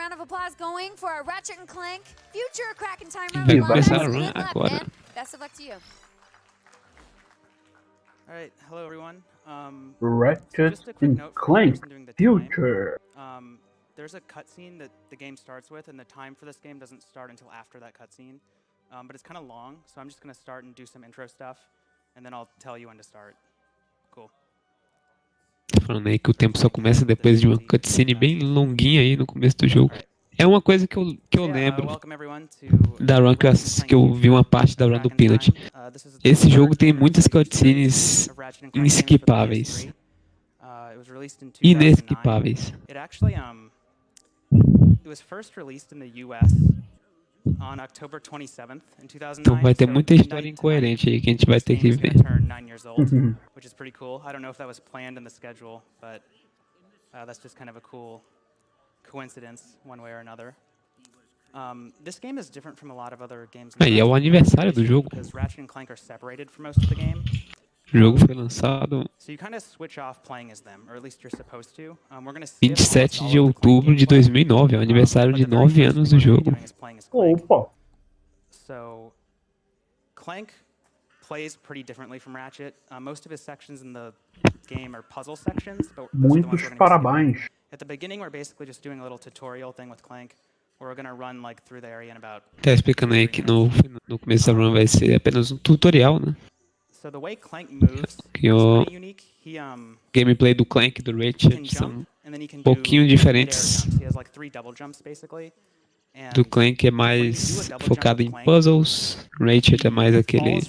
round of applause going for our Ratchet and Clank future Kraken timer. Vai começar a Good run luck, agora. man. Best of luck to you. All right, hello everyone. Ratchet just a quick and note for the Clank person doing the time. Future. There's a cutscene that the game starts with, and the time for this game doesn't start until after that cutscene. But it's kind of long, so I'm just going to start and do some intro stuff, and then I'll tell you when to start. Cool. Falando aí que o tempo só começa depois de uma cutscene bem longuinha aí no começo do jogo. É uma coisa que eu lembro da run que eu vi uma parte da run do Peanut. Esse jogo tem muitas cutscenes inesquipáveis. Inesquipáveis. It was first released in the US on October 27th in 2009. Então vai ter muita história incoerente aí que a gente vai ter que ver. Which is pretty cool. I don't know if that was planned in the schedule, but that's just kind of a cool coincidence one way or another. This game is different from a lot of other games. Aí é o aniversário do jogo. Because Ratchet and Clank are separated for most of the game. O jogo foi lançado 27 de outubro de 2009, é o aniversário de 9 anos do jogo. Opa! So, Clank plays pretty differently from Ratchet. Most of his sections in the game are puzzle sections, but muitos parabéns. At the beginning, we're basically just doing a little tutorial thing with Clank, where we're gonna run like through the area in about. Tá explicando aí que no começo da run vai ser apenas um tutorial, né? So the way Clank moves Que is o pretty unique. gameplay do Clank e do Ratchet são um pouquinho diferentes. He has like 3 double jumps basically. Do Clank é mais focado em puzzles, Ratchet é mais aquele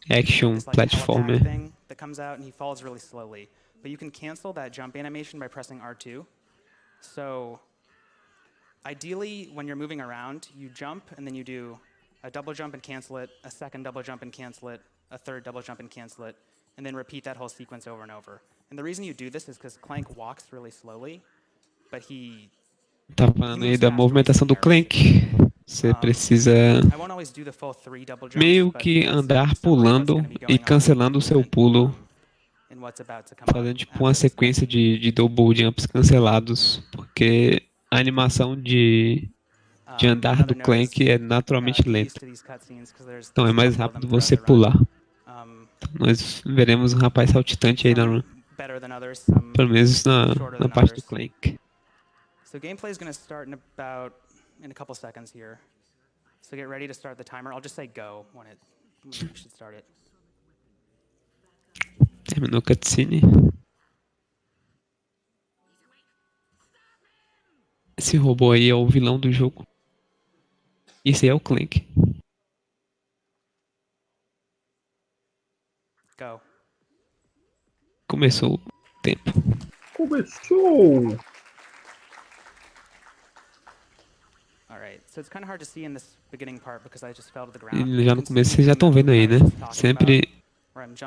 action platformer. That comes out and he falls really slowly. But you can cancel that jump animation by pressing R2. So ideally when you're moving around, you jump and then you do a double jump and cancel it, a second double jump and cancel it, a third double jump and cancel it, and then repeat that whole sequence over and over. And the reason you do this is because Clank walks really slowly, but he Tá falando aí da movimentação do Clank. Você precisa meio que andar pulando e cancelando o seu pulo, fazendo tipo uma sequência de double jumps cancelados, porque a animação de andar do Clank é naturalmente lenta. Então é mais rápido você pular. Então, nós veremos um rapaz saltitante aí na run. Pelo menos na parte do Clank. So gameplay is going to start in a couple seconds here. So get ready to start the timer. I'll just say go when you should start it. Terminou a cutscene. Esse robô aí é o vilão do jogo. Esse aí é o Clank. Go. Começou o tempo. Começou! E já no começo vocês já estão vendo aí, né? Sempre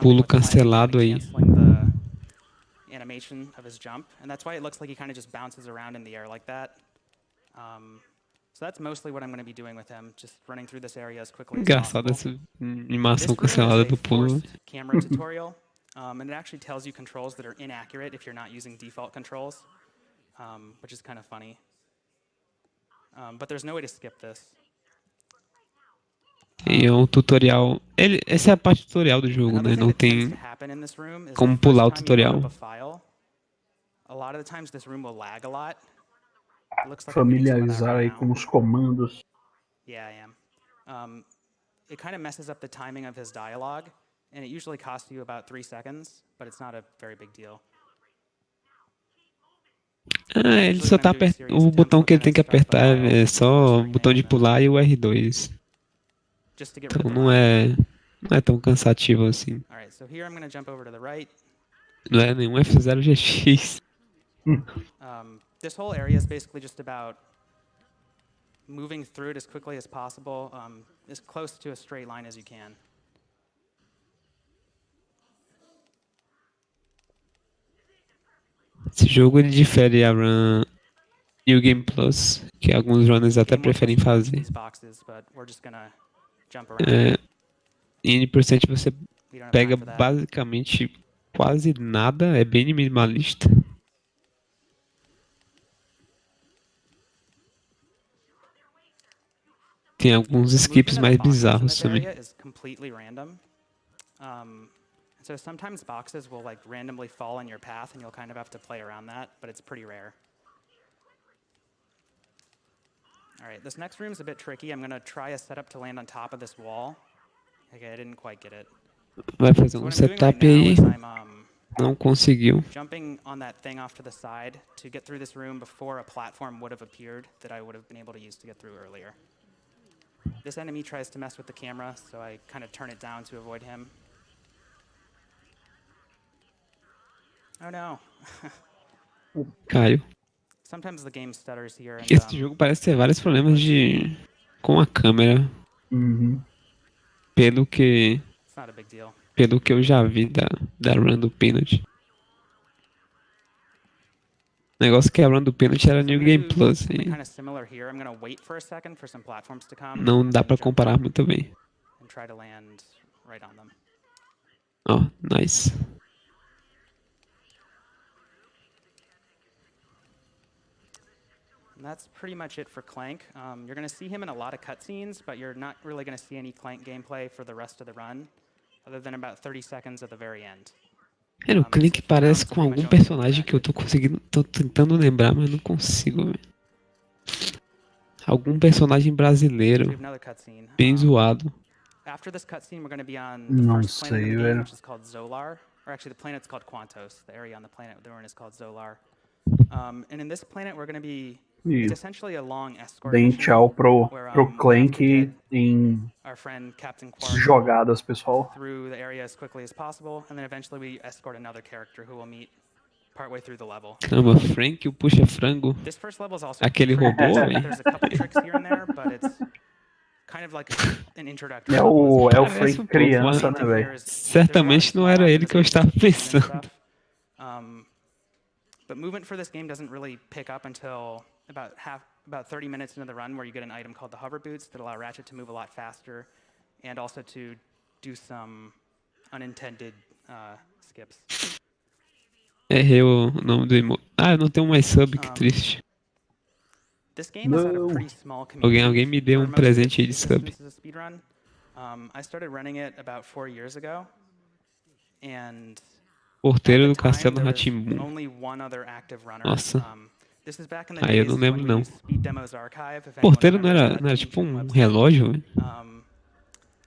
pulo cancelado aí. Animation of his jump, and that's why it looks like he kind of just bounces around in the air like that. So that's mostly what I'm going to be doing with him, just running through this area as quickly as Engraçado possible. essa animação cancelada do pulo. Camera tutorial, and it actually tells you controls that are inaccurate if you're not using default controls, which is kind of funny. But there's no way to skip this. E é um tutorial. Essa é a parte tutorial do jogo, né? Não tem como pular o tutorial. Familiarizar aí com os comandos. Yeah, I am. It kind of messes up the timing of his dialogue, and it usually costs you about 3 seconds, but it's not a very big deal. Ele só tá apertando. O botão que ele tem que apertar é só o botão de pular e o R2. Então não é tão cansativo assim. Não é nenhum F0 GX. This whole area is basically just about moving through it as quickly as possible, as close to a straight line as you can. Esse jogo ele difere a run New Game Plus, que alguns runners até preferem fazer. Em N% você pega basicamente quase nada, é bem minimalista. tem alguns skips mais bizarros também. Is completely random. So sometimes boxes will like randomly fall in your path and you'll kind of have to play around that, but it's pretty rare. All right, this next room's a bit tricky. I'm gonna try a setup to land on top of this wall. Okay, I didn't quite get it. Vai fazer um setup aí. Não conseguiu. Jumping on that thing off to the side to get through this room before a platform would have appeared that I would have been able to use to get through earlier. This enemy tries to mess with the camera, so I kind of turn it down to avoid him. Oh no. Caiu. Sometimes the game stutters here. And, Esse jogo parece ter vários problemas com a câmera. Pelo que eu já vi da run do pênalti. O negócio que a run do pênalti era New Game Plus. E não dá pra comparar muito bem. Ó, nice. And that's pretty much it for Clank. You're going to see him in a lot of cutscenes, but you're not really going to see any Clank gameplay for the rest of the run, other than about 30 seconds at the very end. O Clank parece com algum personagem que eu tô tentando lembrar, mas não consigo, velho. Algum personagem brasileiro, bem zoado. After this cutscene, we're going to be on the first planet in the game, which is called Zolar. Or actually, the planet's called Quantos. The area on the planet we're in is called Zolar. And in this planet, we're going to be... It's essentially a long escort Deem mission tchau pro Clank em our friend Captain Quark jogadas, pessoal. Through the area as quickly as possible, and then eventually we escort another character who we'll meet partway through the level. Caramba, Frank, o puxa-frango. This first level is also aquele robô, velho. There's a couple tricks here and there, but it's kind of like an introductory. É o Frank criança, né, velho? Certamente não era ele que eu estava pensando. But movement for this game doesn't really pick up until about 30 minutes into the run, where you get an item called the hover boots that allow Ratchet to move a lot faster, and also to do some unintended skips. Errei o nome do emote. Ah, eu não tenho mais sub, que triste. This game has had a pretty small community. Alguém me deu presente aí de sub. I started running it about 4 years ago, and Porteiro do Castelo Rá-Tim-Bum. Nossa. Aí eu não lembro não. Porteiro não era tipo um relógio?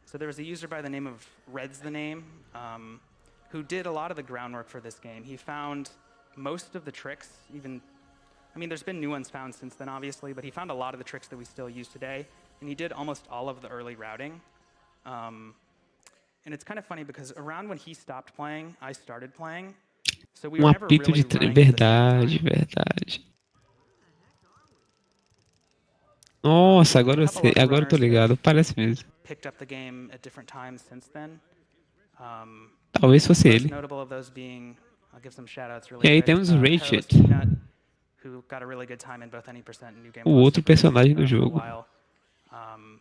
So there was a user by the name of Reds the Name, who did a lot of the groundwork for this game. He found most of the tricks, I mean, there's been new ones found since then, obviously, but he found a lot of the tricks that we still use today, and he did almost all of the early routing. And it's kind of funny because around when he stopped playing, I started playing. So we were never really running at the same time. Verdade. Nossa, agora eu sei, agora eu tô ligado, parece mesmo. Picked up the game at different times since then. Talvez fosse ele. Notable of those being, I'll give some shout-outs really E aí quick. temos o Ratchet, Who got a really good time in both any percent and new game o outro personagem do jogo.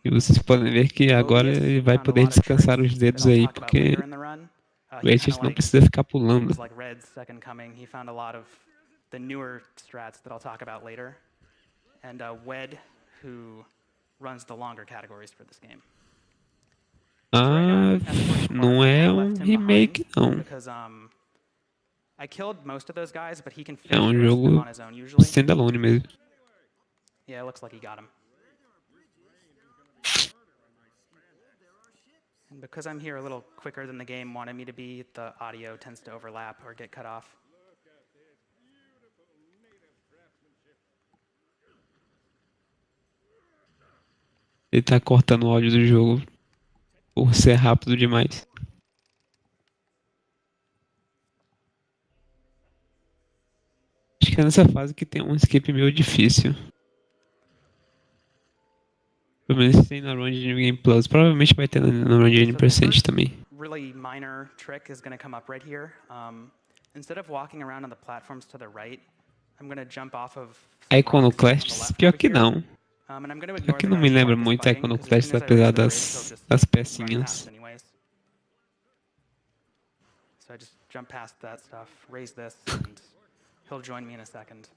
E vocês podem ver que agora ele vai poder descansar os dedos aí, porque o Ratchet não precisa ficar pulando. Like Red's second coming, he found a lot of the newer strats that I'll talk about later. And Wed, who runs the longer categories for this game. Ah, não é um remake, não. I killed most of those guys, but he can É um finish jogo on his own usually. standalone mesmo. Yeah, it looks like he got him. And because I'm here a little quicker than the game wanted me to be, the audio tends to overlap or get cut off. Ele tá cortando o áudio do jogo por ser rápido demais. Acho que é nessa fase que tem um skip meio difícil. Pelo menos tem na run de New Game Plus. Provavelmente vai ter na run de N% também. Really minor trick is going to come up right here. Instead of walking around on the platforms to the right, I'm going to jump off of Iconoclasts, pior que não. Pior que não me lembra muito Iconoclasts, apesar das pecinhas. So I just jump past that stuff, raise this, and he'll join me in a second.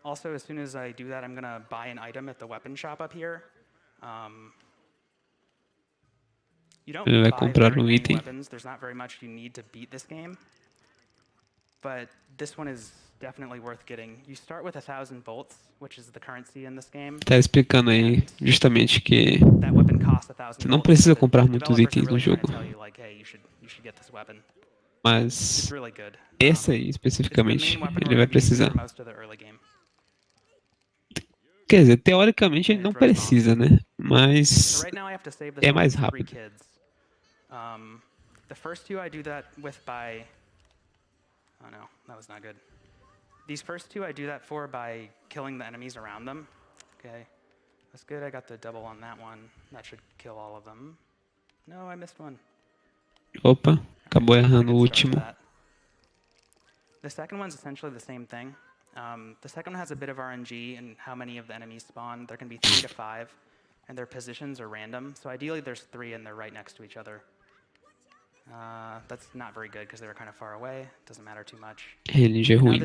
Also, as soon as I do that, I'm going to buy an item at the weapon shop up here. You don't Ele vai buy comprar very um many item. weapons. There's not very much you need to beat this game. But this one is definitely worth getting. You start with 1,000 bolts, which is the currency in this game. Tá explicando aí justamente que That weapon costs 1,000 você não bolts. precisa So comprar the muitos developers are itens no really trying to jogo. tell you, like, hey, you should get this weapon. It's Mas really good. essa aí It's the especificamente main weapon ele we're vai going to be using precisar. for most of the early game. Quer dizer, teoricamente ele It não throws bombs. precisa, né? So Mas right now I have to save this é one mais with 3 rápido. kids. The first 2 I do that with by... Oh no, that was not good. These first 2 I do that for by killing the enemies around them. Okay, that's good. I got the double on that one. That should kill all of them. No, I missed one. Opa, acabou Not a errando o good start to último. that. The second one's essentially the same thing. The second one has a bit of RNG in how many of the enemies spawn. There can be 3 to 5, and their positions are random. So ideally there's 3 and they're right next to each other. That's not very good because they were kind of far away. Doesn't matter too much. RNG é Now ruim.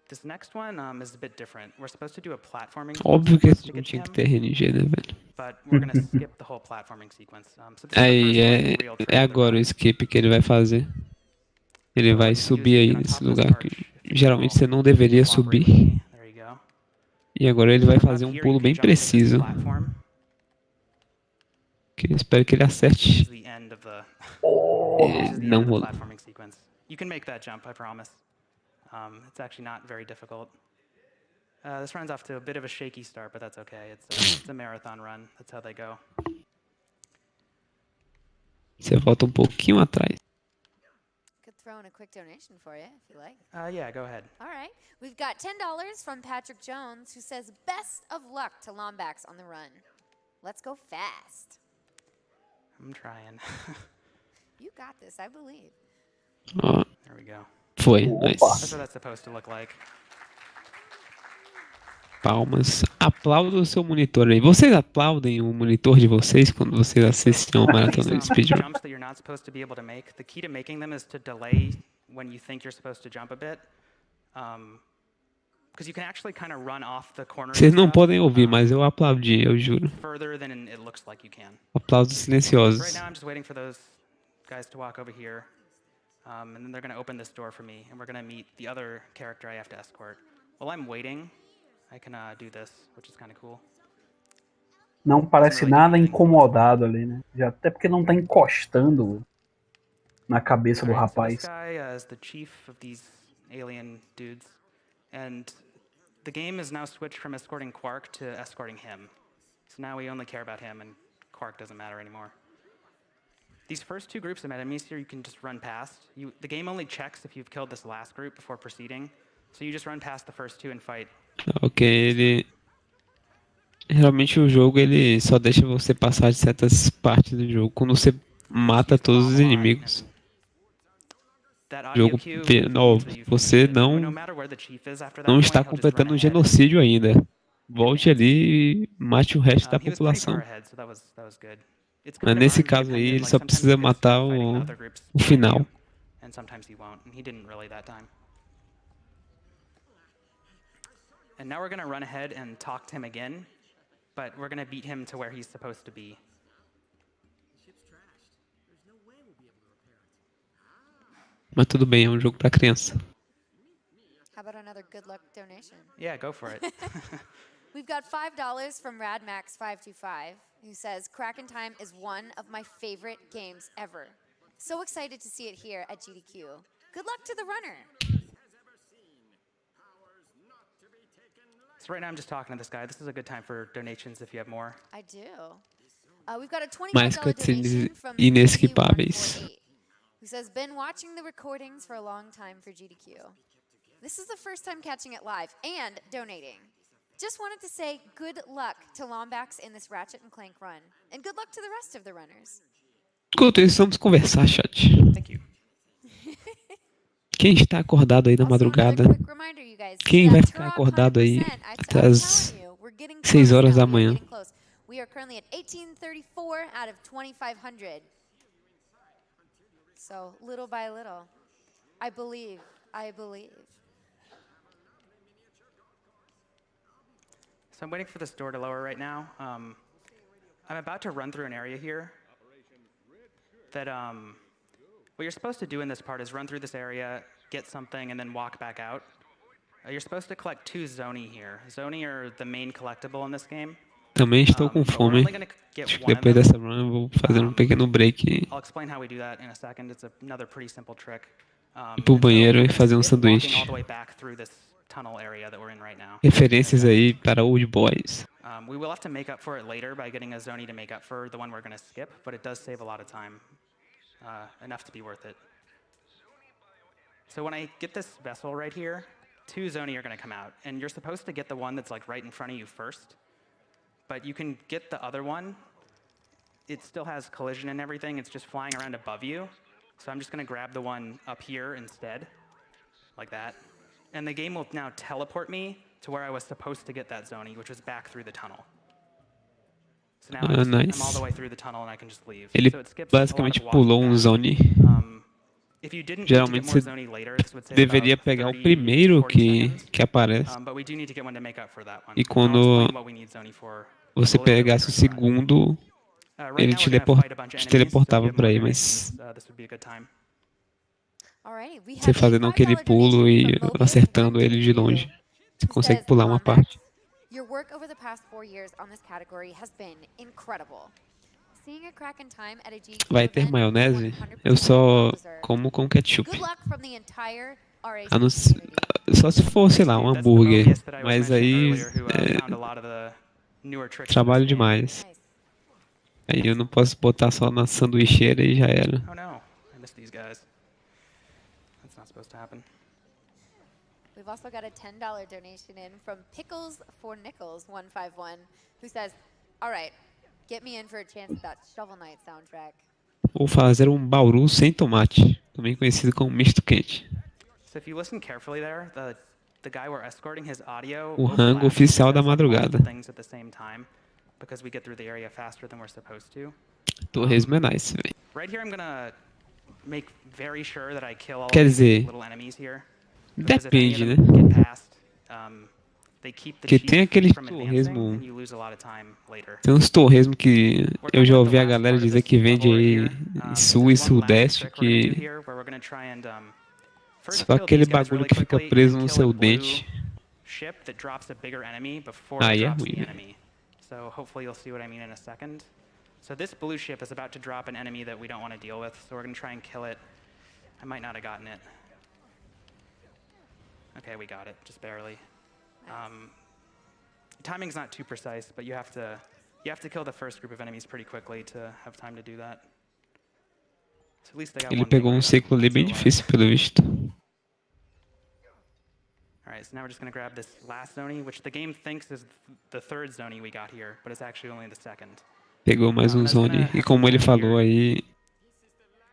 this next one is a bit different. We're supposed to do a platforming Óbvio que sequence esse to não get to tinha que him, ter RNG, né, velho? but we're going to skip the whole platforming sequence. So this is the Aí first like, real é trick of the agora o run. skip que ele vai fazer. Ele So vai what you do is subir you aí get on nesse top of this lugar que arch, if you geralmente all você não deveria cooperate subir. with me. There you go. E agora ele vai From fazer up um here, pulo you can bem jump to this preciso. platform. Que eu espero que ele This acerte. is the end of the É, não rolou. platforming sequence. You can make that jump, I promise. It's actually not very difficult. This run's off to a bit of a shaky start, but that's okay. It's a marathon run. That's how they go. Você volta um pouquinho atrás. Could throw in a quick donation for you if you like. Yeah, go ahead. All right. We've got $10 from Patrick Jones, who says, best of luck to Lombax on the run. Let's go fast. I'm trying. You got this, I believe. Ó, There we go. foi, Opa. That's nice. what that's supposed to look like. Palmas. Aplauda o seu monitor aí. Vocês aplaudem o monitor de vocês quando vocês assistem uma maratona de speedrun? Jumps that you're not supposed to be able to make. The key to making them is to delay when you think you're supposed to jump a bit. Because you can actually kind of run off the corner. Vocês não podem ouvir, mas eu aplaudi, eu juro. Further than it looks like you can. Aplausos Right silenciosos. now I'm just waiting for those guys to walk over here. And then they're going to open this door for me, and we're going to meet the other character I have to escort. While I'm waiting, I can do this, which is kind of cool. Não parece nada incomodado ali, né? Já, até porque não tá encostando na cabeça do So this rapaz. guy is the chief of these alien dudes, and the game is now switched from escorting Quark to escorting him. So now we only care about him, and Quark doesn't matter anymore. These first 2 groups of enemies here, you can just run past. The game only checks if you've killed this last group before proceeding. So you just run past the first 2 and fight. Ok, ele... Geralmente o jogo ele só deixa você passar de certas partes do jogo quando você mata todos os inimigos. O jogo vê, não, você não está completando um genocídio ainda. Volte ali e mate o resto da população. Mas nesse caso aí ele só precisa matar o final. And now we're going to run ahead and talk to him again, but we're going to beat him to where he's supposed to be. Mas tudo bem, é um jogo pra criança. How about another good luck donation? Yeah, go for it. We've got $5 from RadMax525, who says, Kraken Time is one of my favorite games ever. So excited to see it here at GDQ. Good luck to the runner. So right now I'm just talking to this guy. This is a good time for donations if you have more. I do. We've got a Mais $25 cutscenes donation from inesquipáveis. pt.1, who says, been watching the recordings for a long time for GDQ. This is the first time catching it live and donating. Just wanted to say good luck to Lombax in this Ratchet and Clank run. And good luck to the rest of the runners. Enquanto isso, vamos conversar, chat. Thank you. Quem está acordado aí na madrugada? Quem vai ficar acordado aí até as 6 horas da manhã? We are currently at 1834 out of 2500. So little by little. I believe. So I'm waiting for this door to lower right now. I'm about to run through an area here that what you're supposed to do in this part is run through this area, get something, and then walk back out. You're supposed to collect 2 Zoni here. Zoni are the main collectible in this game. Também estou com But we're fome. only going to get Acho que one of depois them. dessa run eu vou fazer um pequeno break, I'll explain how we do that in a second. It's another pretty simple trick. ir pro banheiro we're e gonna fazer um skip walking all sanduíche. the way back through this tunnel area that we're in right now. Referências aí para Old Boys. We will have to make up for it later by getting a Zoni to make up for the one we're going to skip, but it does save a lot of time, enough to be worth it. So when I get this vessel right here, 2 Zoni are going to come out, and you're supposed to get the one that's like right in front of you first, but you can get the other one. It still has collision and everything. It's just flying around above you. So I'm just going to grab the one up here instead, like that. And the game will now teleport me to where I was supposed to get that Zoni, which was back through the tunnel. So now I'm all the way through the tunnel and I can just leave. Ele So it skips a lot of basicamente walking pulou um back. Zoni. If you didn't need to get Geralmente more você Zoni later, this would save deveria about pegar o 30, primeiro 40 seconds. que aparece. But we do need to get one to make up for that one. E I'll quando explain what we need Zoni for você a little bit pegasse o later. segundo, Right ele now we're gonna fight a bunch of te enemies, so if you teleportava have para more aí, donations, mas this would be a good time. Alrighty, we você have a fazendo aquele $5 pulo donation e from Mobius acertando ele de 122, longe, você who consegue says, pular uma "Lombax, parte. your work over the past 4 years on this category has been incredible. Seeing a crack in time at a GDQ Vai ter event is maionese? 100% Eu só well-deserved. como com ketchup. Good luck from the entire RAC A não ser- community." Só se for, sei lá, um That's the hambúrguer. Mobius that I was Mas mentioning aí earlier, who found a lot of the newer tricks in trabalho this game. demais. Nice. Aí eu não posso botar só na sanduicheira e já era. Oh no, I missed these guys. That's not supposed to happen. We've also got a $10 donation in from Pickles for Nickels 151, who says, "All right, get me in for a chance at that Shovel Knight soundtrack." Vou fazer um bauru sem tomate, também conhecido como misto quente. So if you listen carefully there, the guy we're escorting, his audio O rango overlaps oficial and da says, like, madrugada. multiple things at the same time because we get through the area faster than we're supposed to. Torresmo é nice, velho. Right here I'm gonna make very sure that I kill all Quer of these dizer, little enemies here. Because if any of depende, them né? get past, they keep the Que chief tem aqueles from advancing torresmo- and you lose a lot of time later. Tem uns torresmo que We're eu coming já up ouvi the a last galera part of dizer this que vende level right aí here. em sul e There's one last sudeste trick we're gonna do que here, where we're gonna try and first só kill aquele these guys bagulho really que fica quickly preso and no kill seu a blue dente. ship that drops a bigger enemy before it Aí é drops ruim, the velho. enemy. So hopefully you'll see what I mean in a second. So this blue ship is about to drop an enemy that we don't want to deal with, so we're going to try and kill it. I might not have gotten it. Okay, we got it, just barely. Timing's not too precise, but you have to kill the first group of enemies pretty quickly to have time to do that. So at least they got Ele one thing pegou um right. ciclo ali That's bem alive. difícil, pelo visto. All right, so now we're just going to grab this last Zoni, which the game thinks is the third Zoni we got here, but it's actually only the second. Pegou mais um Zone. E como ele falou aí,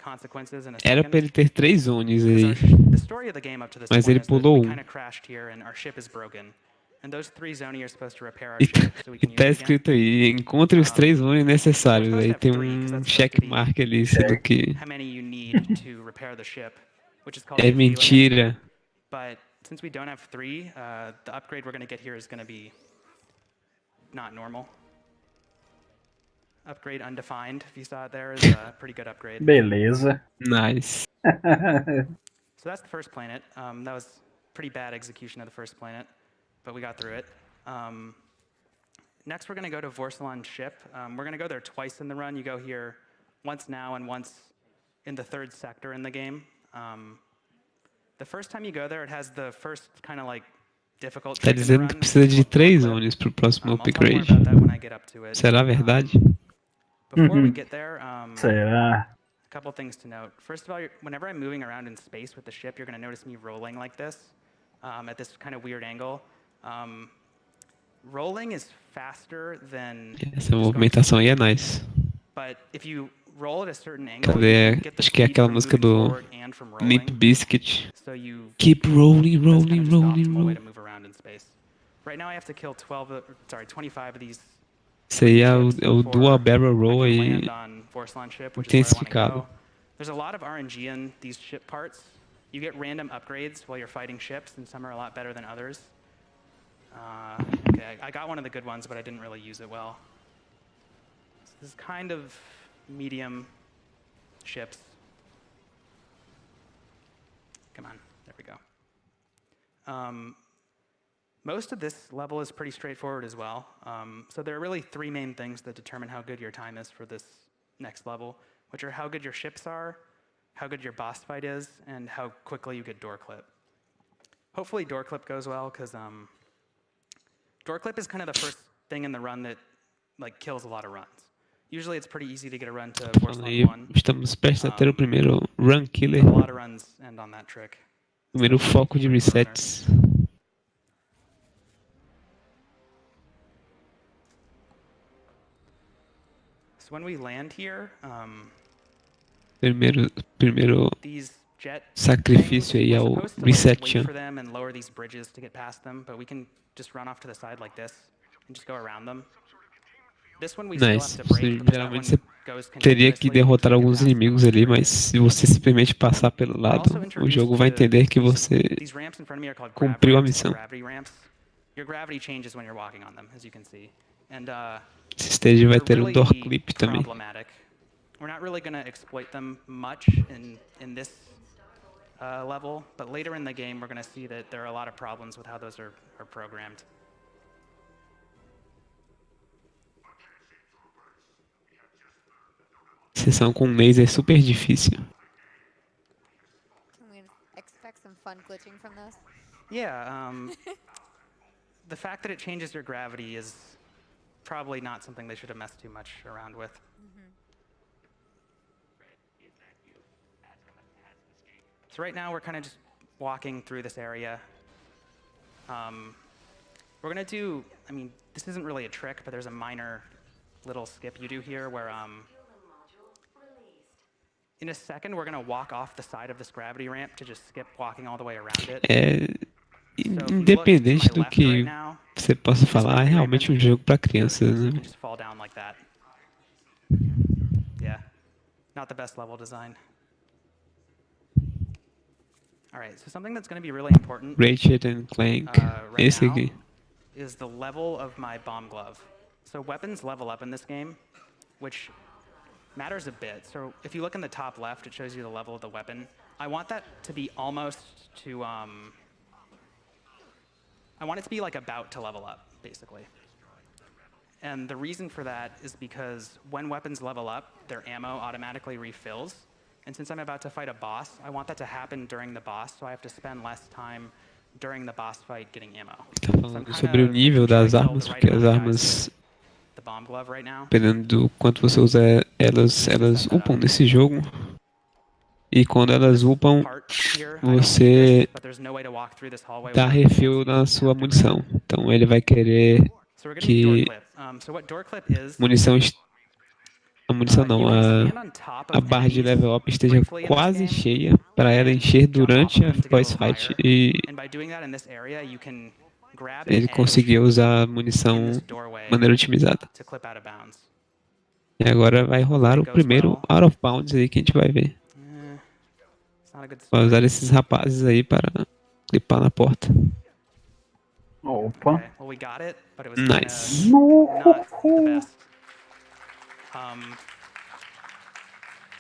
Consequences in a era second. pra ele ter 3 zones Because aí. the story of the game up to this Mas point ele is that pulou we um. kind of crashed here and our ship is broken. And those 3 Zoni are supposed to repair our E ship so we e can use tá it again. escrito aí, encontre os 3 zones necessários. We're Aí supposed to tem have 3, 'cause um that's supposed to be checkmark ali, sendo que how many you need to repair the ship, which is called é refueling. mentira. But since we don't have 3, the upgrade we're going to get here is going to be not normal. Upgrade undefined, if you saw it there, is a pretty good upgrade. Beleza. Nice. So that's the first planet. That was pretty bad execution of the first planet, but we got through it. Next, we're going to go to Vorsalon's ship. We're going to go there twice in the run. You go here once now and once in the 3rd sector in the game. The first time you go there, it has the first kind of like difficult Tá trick in the dizendo run, que which precisa is de called 3 Forklift. zones pro próximo I'll talk more upgrade. about that when I get up to it. Será verdade? Before we get there, Será? a couple things to note. First of all, whenever I'm moving around in space with the ship, you're going to notice me rolling like this at this kind of weird angle. Rolling is faster than Essa movimentação aí é nice. but if you roll at a certain angle, Cadê? you get the Acho que é speed aquela from música moving do forward and from Limp rolling. Bizkit. So you Keep rolling, that's kind rolling, of just the rolling, optimal way rolling. to move around in space. Right now I have to kill 25 of these Isso aí é o before Dual Barrel Roll I can aí. land on Vorsalon ship, which is where I want to intensificado. go. There's a lot of RNG in these ship parts. You get random upgrades while you're fighting ships, and some are a lot better than others. Okay, I got one of the good ones, but I didn't really use it well. This is kind of medium ships. Come on, there we go. Most of this level is pretty straightforward as well. So there are really three main things that determine how good your time is for this next level, which are how good your ships are, how good your boss fight is, and how quickly you get door clip. Hopefully door clip goes well, because door clip is kind of the first thing in the run that like kills a lot of runs. Usually it's pretty easy to get a run to worst Aí, on one. estamos prestes a ter o primeiro run killer, A lot of runs end on that trick. primeiro foco de resets. So when we land here, Primeiro these jet sacrifício aí we're é o supposed to reset wait jump. for them and lower these bridges to get past them, but we can just run off to the side like this and just go around them. This one we still Nice. have to break, because that Geralmente one você goes teria que continuously derrotar until you alguns get past them inimigos on ali, the mas bridge. se você simplesmente passar pelo We're lado, also o introduced jogo vai to entender que você these ramps in front of me are called cumpriu a ramps, missão. gravity ramps. Your gravity changes when you're walking on them, as you can see. And Esse stage vai they're ter um door really clip também. problematic. We're not really going to exploit them much in this level, but later in the game we're going to see that there are a lot of problems with how those are programmed. Sessão com laser é super difícil. Can we expect some fun glitching from this? Yeah, the fact that it changes your gravity is probably not something they should have messed too much around with. So right now we're kind of just walking through this area. We're gonna do, I mean, this isn't really a trick, but there's a minor little skip you do here where in a second we're gonna walk off the side of this gravity ramp to just skip walking all the way around it. Independente do que você possa falar, é realmente um jogo para crianças, né? Just fall down like that. Yeah, not the best level design. All right, so something that's going to be really important Ratchet and Clank, right esse now aqui. is the level of my bomb glove. So weapons level up in this game, which matters a bit. So if you look in the top left, it shows you the level of the weapon. I want that to be almost to, I want it to be like about to level up, basically. And the reason for that is because when weapons level up, their ammo automatically refills. And since I'm about to fight a boss, I want that to happen during the boss, so I have to spend less time during the boss fight getting ammo. Tá falando sobre o nível das armas, porque as armas, dependendo do quanto você usa elas upam nesse jogo. E quando elas upam, você dá refill na sua munição. Então ele vai querer que a munição não, a barra de level up esteja quase cheia para ela encher durante a boss fight e ele conseguir usar a munição de maneira otimizada. E agora vai rolar o primeiro out of bounds aí que a gente vai ver. Vai usar esses rapazes aí para clipar na porta. Opa. Nice.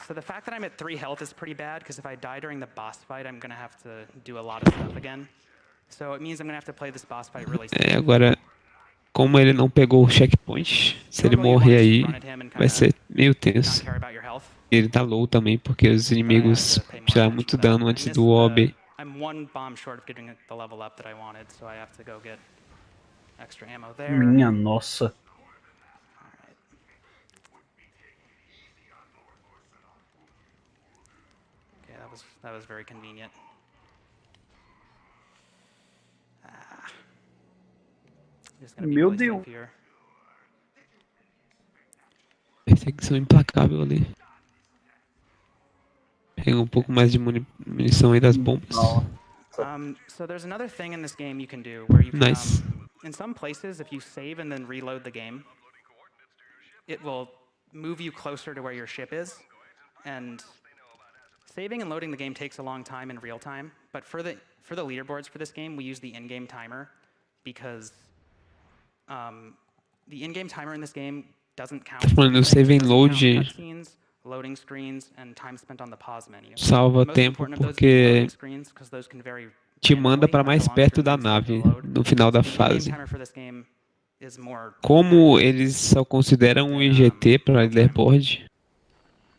So the fact that I'm at 3 health is pretty bad, because if I die during the boss fight, I'm going to have to do a lot of stuff again. So it means I'm going to have to play this boss fight really safe. Agora, como ele não pegou o checkpoint, se ele morrer aí, vai ser meio tenso. Ele tá low também, porque os inimigos tiraram muito dano antes do OB. I'm one bomb short of getting the level up that I wanted, so I have to go get extra ammo there. Minha nossa. That was very convenient. Meu Deus. Perseguição implacável ali. Pega um pouco mais de munição aí das bombas. So there's another thing in this game you can do where you can, Nice. in some places, if you save and then reload the game, it will move you closer to where your ship is. And saving and loading the game takes a long time in real time, but for the leaderboards for this game, we use the in-game timer, because the in-game timer in this game doesn't count. Tá falando, o save and load Cutscenes, loading screens, and time spent on the pause menu. salva The most tempo important of those being porque loading screens, 'cause those can vary te manda randomly para about mais how long perto screen da times take to nave load. no final da The in-game fase. timer for this game is more Como accurate eles só consideram um than, IGT para real time. leaderboard,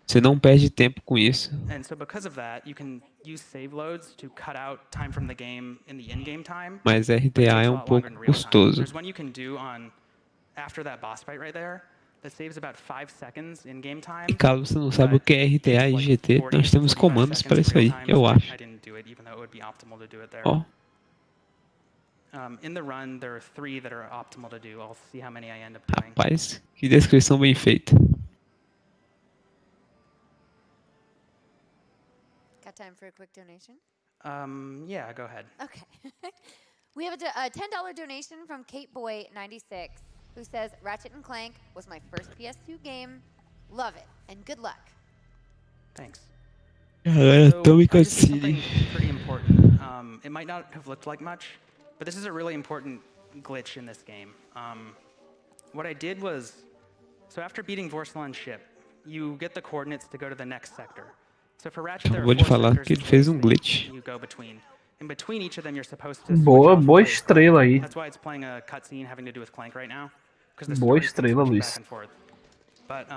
você não perde tempo com isso. And so because of that, you can use save loads to cut out time from the game in the in-game time. Mas But it RTA takes é a um lot pouco longer in real time. custoso. There's one you can do on after that boss fight right there that saves about 5 seconds in-game time. E caso você não saiba o but que é RTA takes e like IGT, 40 nós to temos 45 comandos para seconds in isso real aí, time, eu so acho. I didn't do it, even though it would be optimal to do it there. Ó, In the run, there are 3 that are optimal to do. I'll see how many I end up doing. rapaz, que descrição bem feita. Got time for a quick donation? Yeah, go ahead. Okay. We have a $10 donation from KateBoy96, who says, Ratchet and Clank was my first PS2 game. Love it, and good luck. Thanks. Galera, So, tome I just did cutscene. something pretty important. It might not have looked like much, but this is a really important glitch in this game. What I did was, so after beating Vorsalen's ship, you get the coordinates to go to the next sector. So for Ratchet, there are Acabou de 4 falar sectors que in ele fez space um that glitch. you go between. In between each of them, you're supposed to switch Boa, off and boa play as estrela Clank. aí. That's why it's playing a cutscene having to do with Clank right now, because the Boa story's estrela, switching Luis. back and forth. But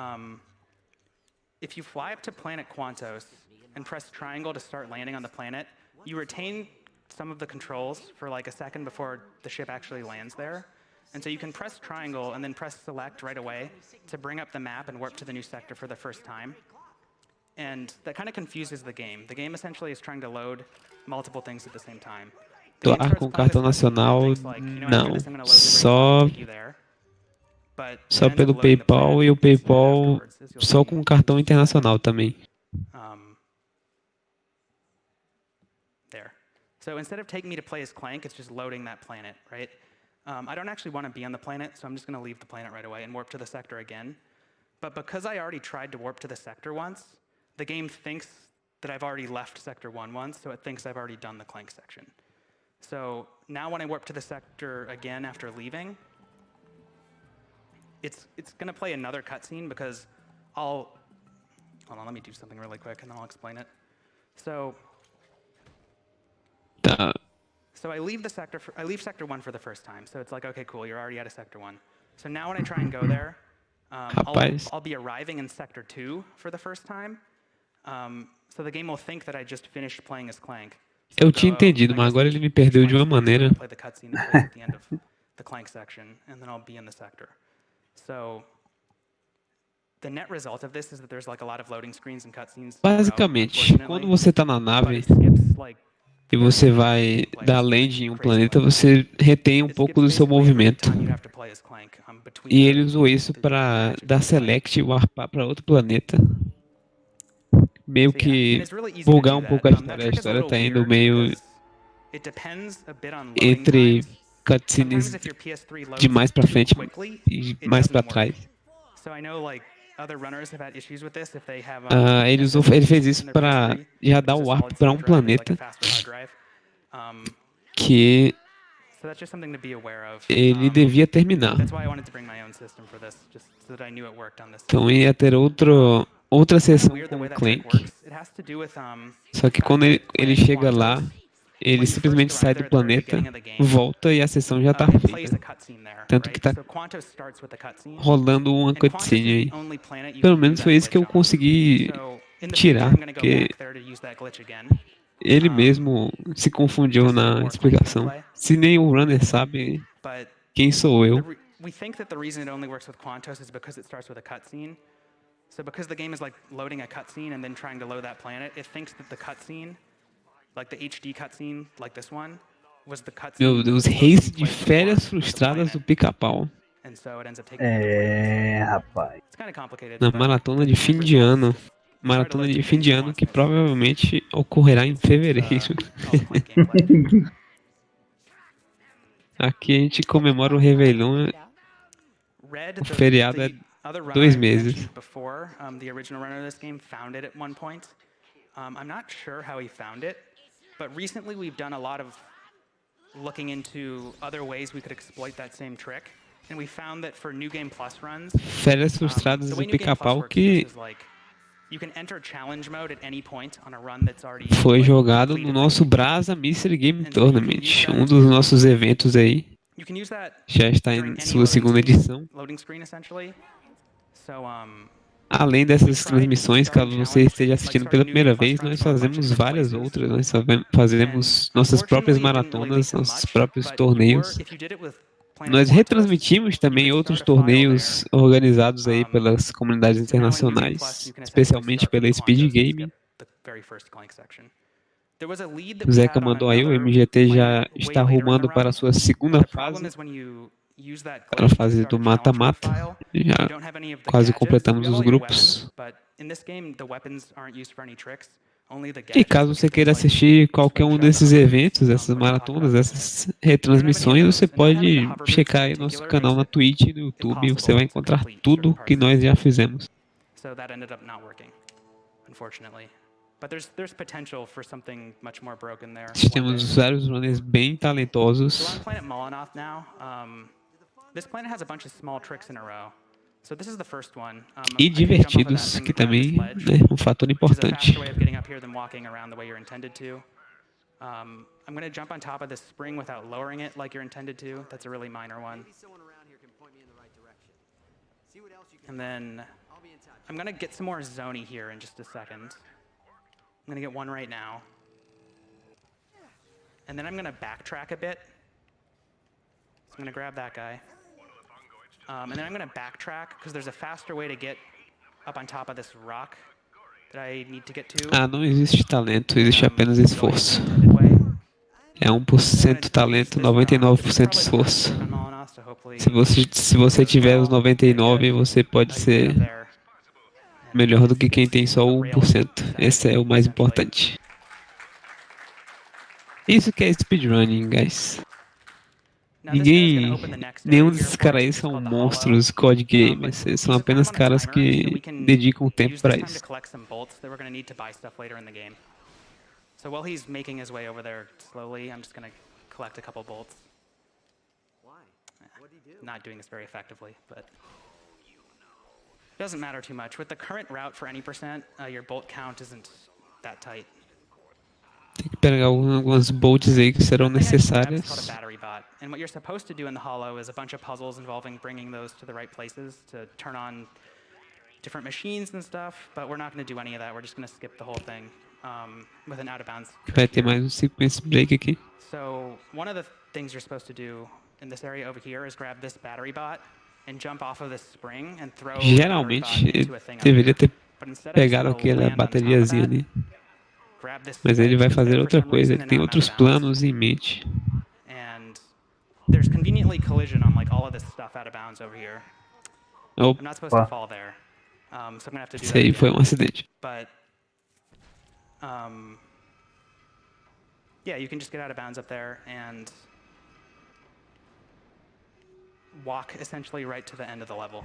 if you fly up to planet Quantos and press triangle to start landing on the planet, you retain some of the controls for like a second before the ship actually lands there. And so you can press triangle and then press select right away to bring up the map and warp to the new sector for the first time. And that kind of confuses the game. The game essentially is trying to load multiple things at the same time. The game Ah, starts com playing cartão this cutscene and nacional, thinks like, you know, after não. this I'm gonna load the ring slot and take you there. But it Só ends up pelo loading the planet PayPal e o PayPal afterwards, as you'll só see com in cartão just a second. internacional também. There. So instead of taking me to play as Clank, it's just loading that planet, right? I don't actually want to be on the planet, so I'm just going to leave the planet right away and warp to the sector again. But because I already tried to warp to the sector once, the game thinks that I've already left Sector 1 once, so it thinks I've already done the Clank section. So now when I warp to the sector again after leaving, it's going to play another cutscene because hold on, let me do something really quick and then I'll explain it. So Tá. I leave I leave Sector 1 for the first time. So it's like, okay, cool, you're already out of Sector 1. So now when I try and go there, Rapaz. I'll be arriving in Sector 2 for the first time. So the game will think that I just finished playing as Clank. So Eu it'll tinha go, "Oh, entendido, I mas guess agora you ele me just perdeu finished de uma playing Clank, so I'm maneira. gonna play the cutscene that plays at the end of the Clank section, and then I'll be in the sector. So the net result of this is that there's like a lot of loading screens and cutscenes. Basicamente, quando você está na but nave it skips like e você vai dar land em um planeta, você retém um it pouco skips do seu basically every movimento. time you have to play as Clank, between E the- ele usou isso the para matches dar you play. select e warpar para outro planeta. Meio So, yeah, and que it's really easy to bugar do um that. pouco a That história. A trick is a história little tá indo weird meio because it depends a bit on loading entre times. cutscenes Sometimes if your PS3 loads de mais pra too frente quickly, e it mais pra doesn't work. trás. So I know like other runners have had issues with this if they have Ele fez isso in their para PS3, já which dar is o a warp solid para state um drive, it's like a planeta faster hard drive. que So that's just something to be aware of. ele devia terminar. That's why I wanted to bring my own system for this, just so that I knew it worked on this. Então ia ter outra It's kind of sessão weird the com way o that trick Clank. works. It has to do with Só que the fact quando that ele Planet chega lá, Quantos, ele when you simplesmente first sai arrive do there at the very planeta, beginning of the game, volta e a sessão já tá it plays feita. a cutscene there, Tanto que right? tá So Quantos starts with a cutscene. rolando uma And Quantos is cutscene aí. the only planet you Pelo can do menos that foi isso que eu glitch on. consegui So in the future, tirar, I'm going to go porque back there to use that glitch again. ele mesmo se confundiu Just na more explicação. gameplay. Se nem o runner sabe But quem sou eu. we think that the reason it only works with Quantos is because it starts with a cutscene. So because the game is like loading a cutscene and then trying to load that planet, it thinks that the cutscene, like the HD cutscene, like this one, was the cutscene. Meu Deus, race de férias frustradas do Pica-Pau. And so it ends up taking you to planet. Rapaz. It's kind of complicated. Na but maratona the de net fim de results ano. try to Maratona load de the fim de games ano once que and it's provavelmente ocorrerá em fevereiro. all the Clank gameplay. Aqui a gente comemora o Réveillon. Red, O feriado é other runner 2 I meses. mentioned before, the original runner of this game found it at one point. I'm not sure how he found it, but recently we've done a lot of looking into other ways we could exploit that same trick. And we found that for New Game Plus runs, Férias frustradas the do way New Game Plus Pica-Pau works que is like you can enter challenge mode at any point on a run that's already foi like, jogado no completed nosso the game. Brasa Mystery Game And so you can Tournament, use that dos to- nossos eventos aí. You can use that Já está during em any sua segunda edição. loading screen essentially. So Além dessas transmissões, caso você esteja assistindo pela primeira vez, nós fazemos várias outras. Nós fazemos nossas próprias maratonas, nossos próprios torneios. Nós retransmitimos também outros torneios organizados aí pelas comunidades internacionais, especialmente pela Speed Gaming. O Zeca mandou aí, o MGT já está arrumando para a sua segunda fase, para a fase do mata-mata. Já quase completamos os grupos. E caso você queira assistir qualquer um desses eventos, essas maratonas, essas retransmissões, você pode checar aí nosso canal na Twitch e no YouTube, e você vai encontrar tudo que nós já fizemos. So that ended up not working, unfortunately. But there's potential for something much more broken there. Temos vários runners bem talentosos. So on planet Molinoth now, this planet has a bunch of small tricks in a row. So this is the first one. E divertidos, que também é um fator importante. I'm going to jump on top of this spring without lowering it like you're intended to. That's a really minor one. And then I'm going to get some more zoney here in just a second. I'm going to get one right now. And then I'm going to backtrack a bit. So I'm going to grab that guy. And then I'm going to backtrack because there's a faster way to get up on top of this rock that I need to get to. Não existe talento, existe apenas esforço. É 1% talento, 99% esforço. Se você tiver os 99%, você pode ser melhor do que quem tem só o 1%. Esse é o mais importante. Isso que é speedrunning, guys. Nenhum desses caras aí são monstros code gamers. Eles são apenas caras que dedicam tempo para isso. So while he's making his way over there slowly, I'm just going to collect a couple bolts. Why? What do you do? Not doing this very effectively, but it doesn't matter too much. With the current route for any percent, your bolt count isn't that tight. Tem que pegar algumas bolts aí que serão necessárias. It's called a battery bot. And what you're supposed to do in the hollow is a bunch of puzzles involving bringing those to the right places to turn on different machines and stuff, but we're not going to do any of that. We're just going to skip the whole thing. With an out of bounds. Vai ter mais sequence break aqui. So one of the things you're supposed to do in this area over here is grab this battery bot and jump off of this spring and throw Geralmente deveria ter pegado aquela bateriazinha ali. Mas ele vai fazer outra coisa, ele tem outros planos em mente. And there's conveniently collision on like all of this stuff out of bounds over here. I'm not supposed to fall there. So I'm going to have to do that. Isso aí foi um acidente. But yeah, you can just get out of bounds up there and walk essentially right to the end of the level.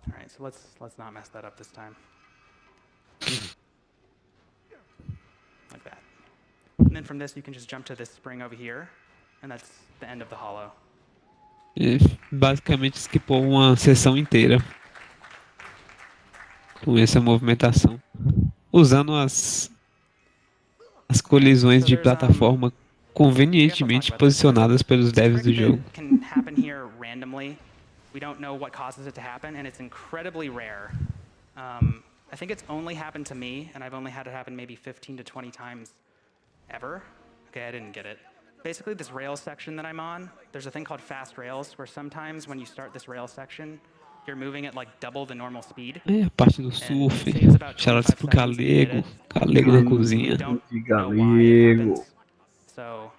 All right, so let's not mess that up this time. Like that. And then from this, you can just jump to this spring over here, and that's the end of the hollow. Ele basicamente skipou uma sessão inteira com essa movimentação, usando as colisões de plataforma convenientemente posicionadas pelos devs do jogo. We don't know what causes it to happen, and it's incredibly rare. I think it's only happened to me, and I've only had it happen maybe 15 to 20 times ever. Okay, I didn't get it. Basically, this rail section that I'm on, there's a thing called fast rails, where sometimes when you start this rail section, you're moving at like double the normal speed. É a parte do surf, shoutouts pro Galego na cozinha. Galego. So,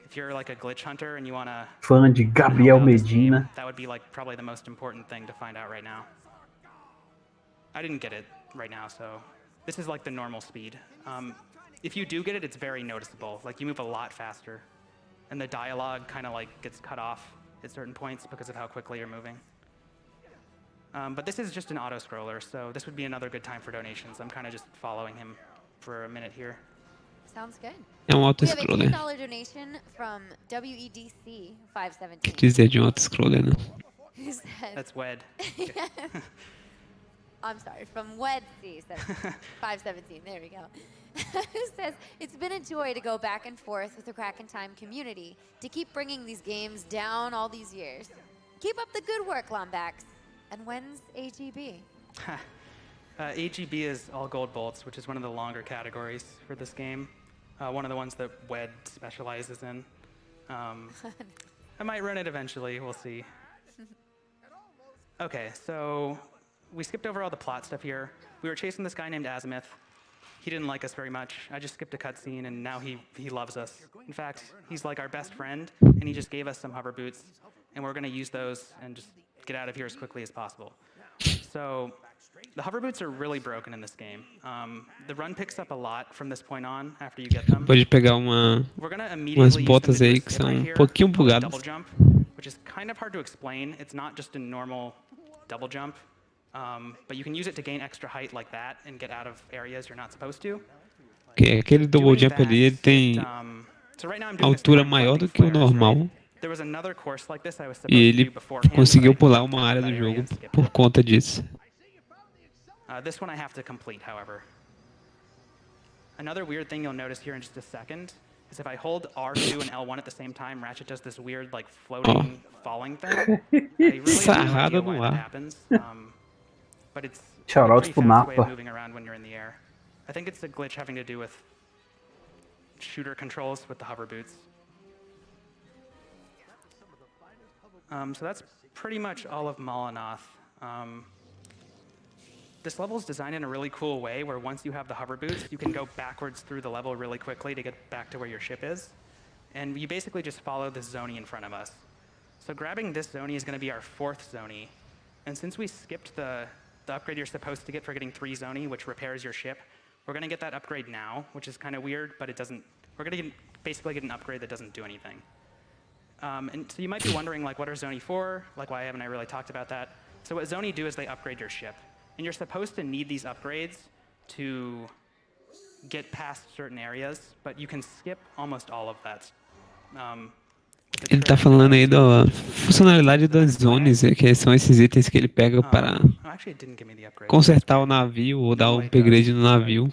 if you're like a glitch hunter and you wanna fã de Gabriel Medina, that would be like probably the most important thing to find out right now. I didn't get it right now, so this is like the normal speed. If you do get it, it's very noticeable. Like you move a lot faster, and the dialogue kind of like gets cut off at certain points because of how quickly you're moving. But this is just an auto scroller, so this would be another good time for donations. I'm kind of just following him for a minute here. Sounds good. É um We have a auto-scroller. $10 donation from WEDC Que 517. dizer de um auto-scroller, né? Who says, That's WED. I'm sorry, from WEDC 517. There we go. Who says, it's been a joy to go back and forth with the Crack in Time community to keep bringing these games down all these years. Keep up the good work, Lombax. And when's AGB? AGB is all gold bolts, which is one of the longer categories for this game. One of the ones that WED specializes in. I might run it eventually, we'll see. Okay, so we skipped over all the plot stuff here. We were chasing this guy named Azimuth. He didn't like us very much. I just skipped a cutscene, and now he loves us. In fact, he's like our best friend, and he just gave us some hover boots, and we're going to use those and just get out of here as quickly as possible. So the hover boots are really broken in this game. The run picks up a lot from this point on after you get them. Pode pegar We're going to umas immediately use them botas to do a aí que skip são right um here, pouquinho called a bugadas. double jump, which is kind of hard to explain. It's not just a normal double jump. But you can use it to gain extra height like that and get out of areas you're not supposed to. Porque aquele double jump ali, ele tem So right now I'm doing this altura time maior do collecting que o flares, normal. right? There was another course like this I was E supposed to do ele beforehand, conseguiu but I pular jumped uma out área of do that area jogo and skipped por it. conta disso. This one I have to complete, however. Another weird thing you'll notice here in just a second is if I hold R2 and L1 at the same time, Ratchet does this weird, like, floating, falling thing. I really have no Sarrada idea no why that ar. happens. But it's a Shoutouts pretty pro fast way of Napa. moving around when you're in the air. I think it's a glitch having to do with shooter controls with the hover boots. So that's pretty much all of Molinoth. This level is designed in a really cool way where once you have the hover boots, you can go backwards through the level really quickly to get back to where your ship is. And you basically just follow this zoni in front of us. So grabbing this zoni is going to be our 4th zoni. And since we skipped the upgrade you're supposed to get for getting 3 zoni, which repairs your ship, we're going to get that upgrade now, which is kind of weird, but it doesn't. We're going to basically get an upgrade that doesn't do anything. And so you might be wondering, like, what are zoni for? Like, why haven't I really talked about that? So what zoni do is they upgrade your ship. And you're supposed to need these upgrades to get past certain areas, but you can skip almost all of that. Ele tá falando aí da funcionalidade das zones, que são esses itens que ele pega para consertar o navio ou dar um upgrade no navio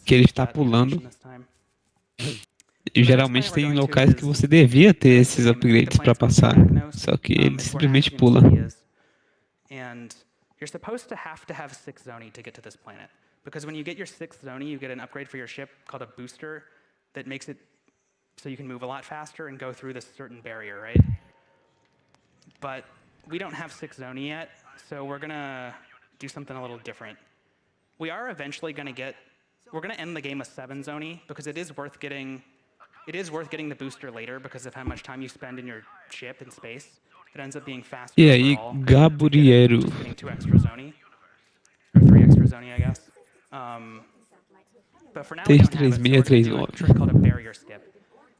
que ele está pulando. E geralmente tem locais que você devia ter esses upgrades para passar, só que ele simplesmente pula. And you're supposed to have 6 zoni to get to this planet. Because when you get your 6th zoni, you get an upgrade for your ship called a booster that makes it so you can move a lot faster and go through this certain barrier, right? But we don't have 6 zoni yet, so we're gonna do something a little different. We are eventually gonna we're gonna end the game with 7 zoni because it is worth getting the booster later because of how much time you spend in your ship in space. It ends up being faster E aí, overall. Gabriero. Just getting 2 extra zoni, or 3 extra zoni, I guess. But for now, we don't have it, so we're gonna do a trick called a barrier skip.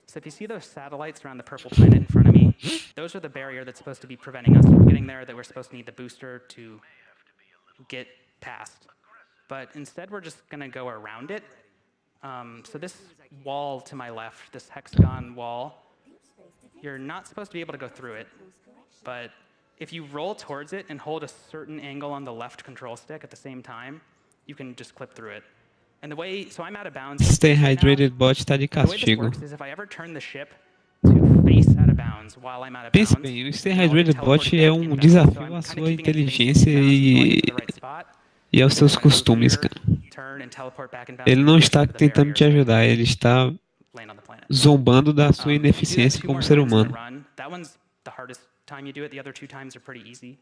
So if you see those satellites around the purple planet in front of me, those are the barrier that's supposed to be preventing us from getting there, that we're supposed to need the booster to get past. But instead, we're just gonna go around it. So this wall to my left, this hexagon wall, you're not supposed to be able to go through it. But if you roll towards it and hold a certain angle on the left control stick at the same time, you can just clip through it. And the way, so I'm out of bounds. Stay Hydrated Bot tá de The way this castigo. works is if I ever turn the ship to face out of bounds while I'm out of Pense bounds, bem, o Stay then I'll get Hydrated Bot teleported é back um inbound. So desafio I'm à kinda sua keeping it facing inteligência inbound, going to the right spot. e aos seus costumes, cara. Turn and teleport back inbound Ele to não the está other tentando te barrier, ajudar, ele está land on the planet. zombando da sua You do that ineficiência 2 como more ser times in the humano. run. That one's the hardest time you do it. The other 2 times are pretty easy.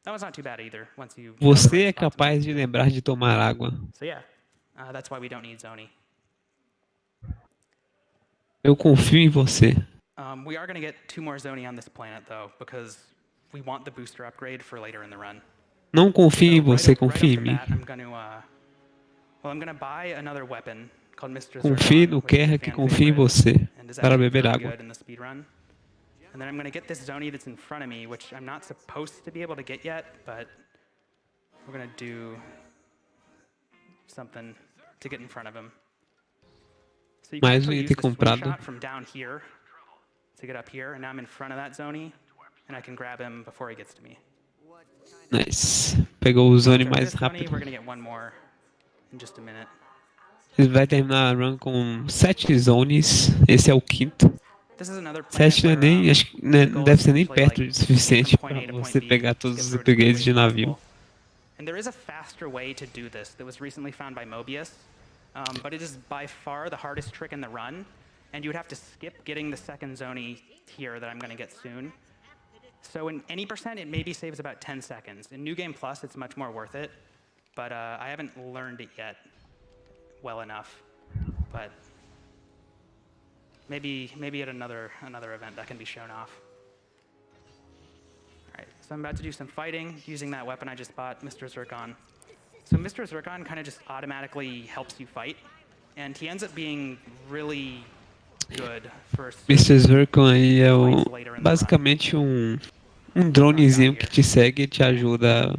That one's not too bad either. Once you know the Você right é spot to move capaz de to. lembrar de tomar água. So yeah, that's why we don't need zoni. Eu confio em você. We are going to get 2 more zoni on this planet though, because we want the booster upgrade for later in the run. Não confio em So você, right confie off em the mim. bat, I'm gonna buy another weapon called Mr. Confie Zircon, no which is a Kerra que fan confie em favorite, você and is para actually beber really água. good in the speed run. And then I'm gonna get this zoni that's in front of me, which I'm not supposed to be able to get yet, but we're gonna do something to get in front of him. So you can Mais um actually use item the swing comprado. shot from down here to get up here, and now I'm in front of that zone, and I can grab him before he gets to me. Nice. Pegou o zone After mais this zone, rápido. we're gonna get one more in just a minute. Ele vai terminar a run com 7 zones. Esse é o quinto. This is another planet 7 não é where, nem, acho que the não goal deve is ser nem essentially, perto like, de get from suficiente point para A to point você B, pegar todos skip os through it as quickly upgrades as de navio. possible. And there is a faster way to do this that was recently found by Mobius, but it is by far the hardest trick in the run, and you would have to skip getting the second zone here that I'm going to get soon. So in any percent, it maybe saves about 10 seconds. In New Game Plus, it's much more worth it, but I haven't learned it yet well enough. But maybe at another event that can be shown off. All right, so I'm about to do some fighting using that weapon I just bought, Mr. Zircon. So Mr. Zircon kind of just automatically helps you fight, and he ends up being really good for Mr. Zircon aí é fights later in the run. basicamente um dronezinho que te segue e te ajuda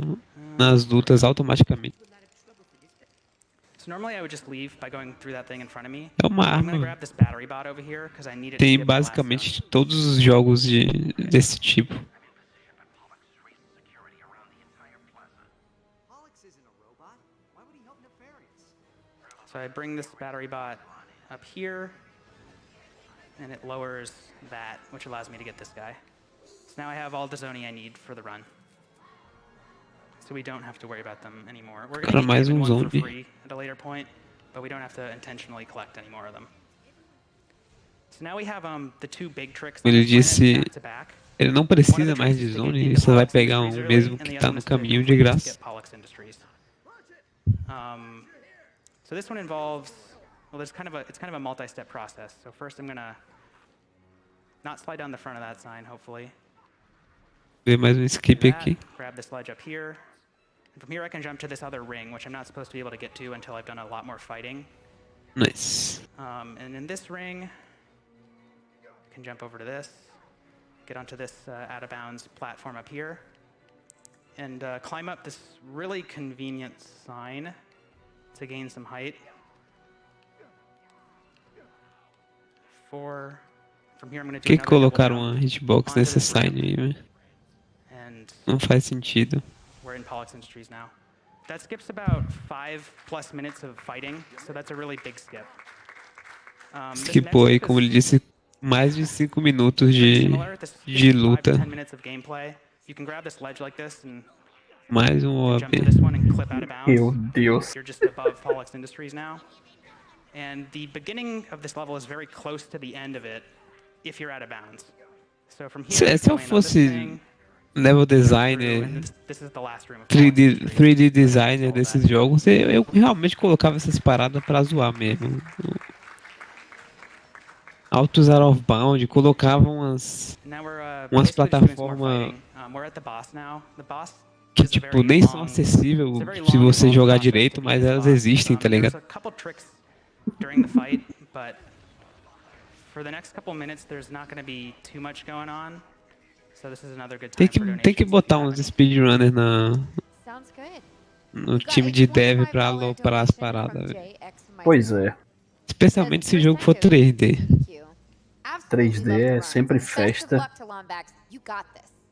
nas lutas automaticamente. So normally I would just leave by going through that thing in front of me. É uma I'm gonna arma. grab this battery bot over here because I need it to Tem skip my last basicamente zone. todos os jogos desse tipo. So I bring this battery bot up here, and it lowers that, which allows me to get this guy. So now I have all the zoning I need for the run. So we don't have to worry about them anymore. We're Cara, gonna mais get given one for zombie. free at a later point, but we don't have to intentionally collect any more of them. So now we have the two big tricks on Ele the planet disse, back to back. ele não One of precisa the mais tricks de is to zone, get ele into só vai Pollux pegar Industries mesmo early, que and the tá other no one is to caminho de completely graça. skip Pollux Industries. So this one involves, well, it's kind of a multi-step process. So first I'm gonna not slide down the front of that sign, hopefully. Vê mais um skip That, aqui. grab this ledge up here. And from here I can jump to this other ring, which I'm not supposed to be able to get to until I've done a lot more fighting. Nice. And in this ring, I can jump over to this, get onto this out-of-bounds platform up here, and climb up this really convenient sign to gain some height. From here I'm going to Por do que another double colocaram jump uma hitbox onto nessa this sign ramp, aí, velho? and Não faz sentido. we're in Pollux Industries now. That skips about 5+ minutes of fighting, so that's a really big skip. This Skipou next aí, skip como is ele disse, mais de 5 minutos pretty similar. This de 5 luta. to 10 minutes of gameplay. You can grab this ledge like this and Mais um jump to this one and clip out of Meu bounds. Deus. You're just above Pollux Industries now. And the beginning of this level is very close to the end of it if you're out of bounds. So from here, I Se eu go in on this fosse thing, level jump through, designer, and this is the last room of Pollux 3D, Industries. 3D So designer all of desses that. jogos, eu realmente colocava essas paradas pra zoar mesmo. Autos out of bound, colocava umas Now we're umas basically just doing some more plataformas fighting. We're at the boss now. The boss que is a tipo very nem são long, acessíveis it's a very se long, você involved jogar process direito, to beat mas this elas boss. existem, tá There's ligado? a couple tricks during the fight, but for the next couple minutes, there's not going to be too much going on. So this is another good time for Tem donations. que if you botar have uns any. speedrunners Sounds good. no You got time a de dev $25 pra aloprar as donation paradas, from velho. JX Pois é. Especialmente se o jogo for 3D. 3D é sempre festa.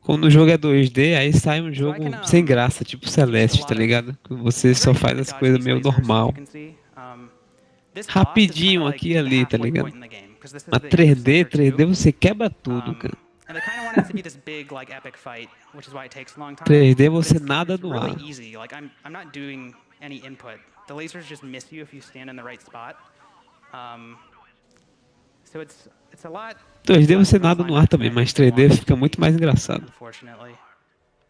Quando o jogo é 2D, aí sai um jogo sem graça, tipo Celeste, tá ligado? Que você só faz as coisas meio normal. Rapidinho aqui e ali, tá ligado? Mas 3D você quebra tudo, cara. And they kind of want it to be this big, like, epic fight, which is why it takes a long time. 3D But você it's nada no really ar. easy. Like, I'm not doing any input. The lasers just miss you if you stand in the right spot. So it's a lot. 2D less você of a nada no ar climax também, than I mas think they 3D want it fica to muito be, mais engraçado. unfortunately.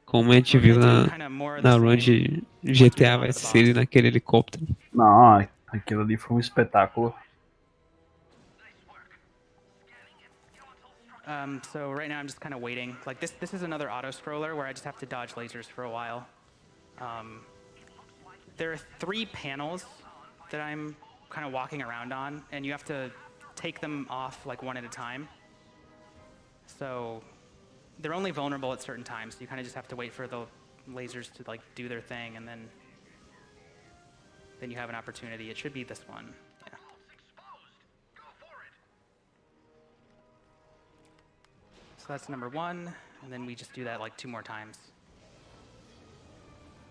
Como a gente We're viu gonna do kind of more of the na run same de once we GTA get onto the Vice City boss. naquele helicóptero. Não, aquilo ali foi um espetáculo. So right now I'm just kind of waiting. Like this is another auto scroller where I just have to dodge lasers for a while. There are 3 panels that I'm kind of walking around on, and you have to take them off like one at a time. So they're only vulnerable at certain times. So you kind of just have to wait for the lasers to like do their thing, and then you have an opportunity. It should be this one. Yeah. So that's number 1, and then we just do that like 2 more times.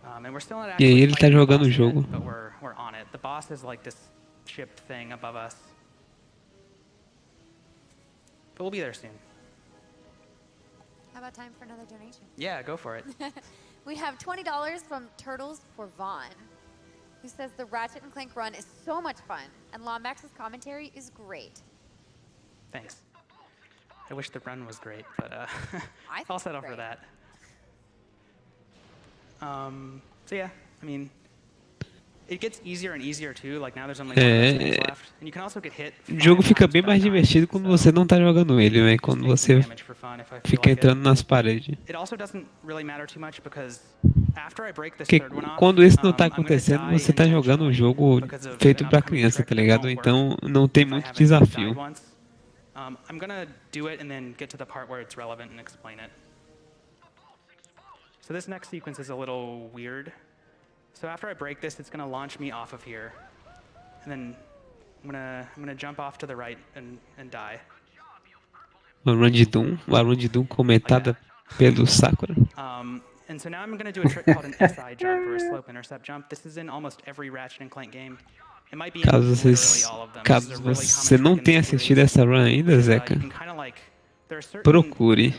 And we're still not E aí actually ele tá fighting the jogando o boss jogo. yet, but we're on it. The boss is like this ship thing above us. But we'll be there soon. How about time for another donation? Yeah, go for it. We have $20 from Turtles for Vaughn, who says the Ratchet and Clank run is so much fun, and Lombax's commentary is great. Thanks. I wish the run was great, but I'll settle for that. So yeah, I mean, it gets easier and easier too. Like now there's only one of those things left, and you can also get hit. O jogo fica bem mais divertido quando você não tá jogando ele, né? Quando você fica entrando nas paredes. It also doesn't really matter too much because after I break this Porque third one off, quando isso não tá I'm gonna acontecendo, die você tá jogando um jogo because of feito an pra upcoming criança, trick tá that ligado? won't Então work não tem if I muito haven't desafio. died once. I'm gonna do it and then get to the part where it's relevant and explain it. So this next sequence is a little weird. So after I break this, it's gonna launch me off of here, and then I'm gonna jump off to the right and die. A run de Doom comentada pelo Sakura. And so now I'm gonna do a trick called an SI jump, or a slope intercept jump. This is in almost every Ratchet and Clank game. It might be in literally all of them. This is a really Você common não trick in tenha the assistido series. essa run ainda, Zeca, You can kind of like, there are certain procure.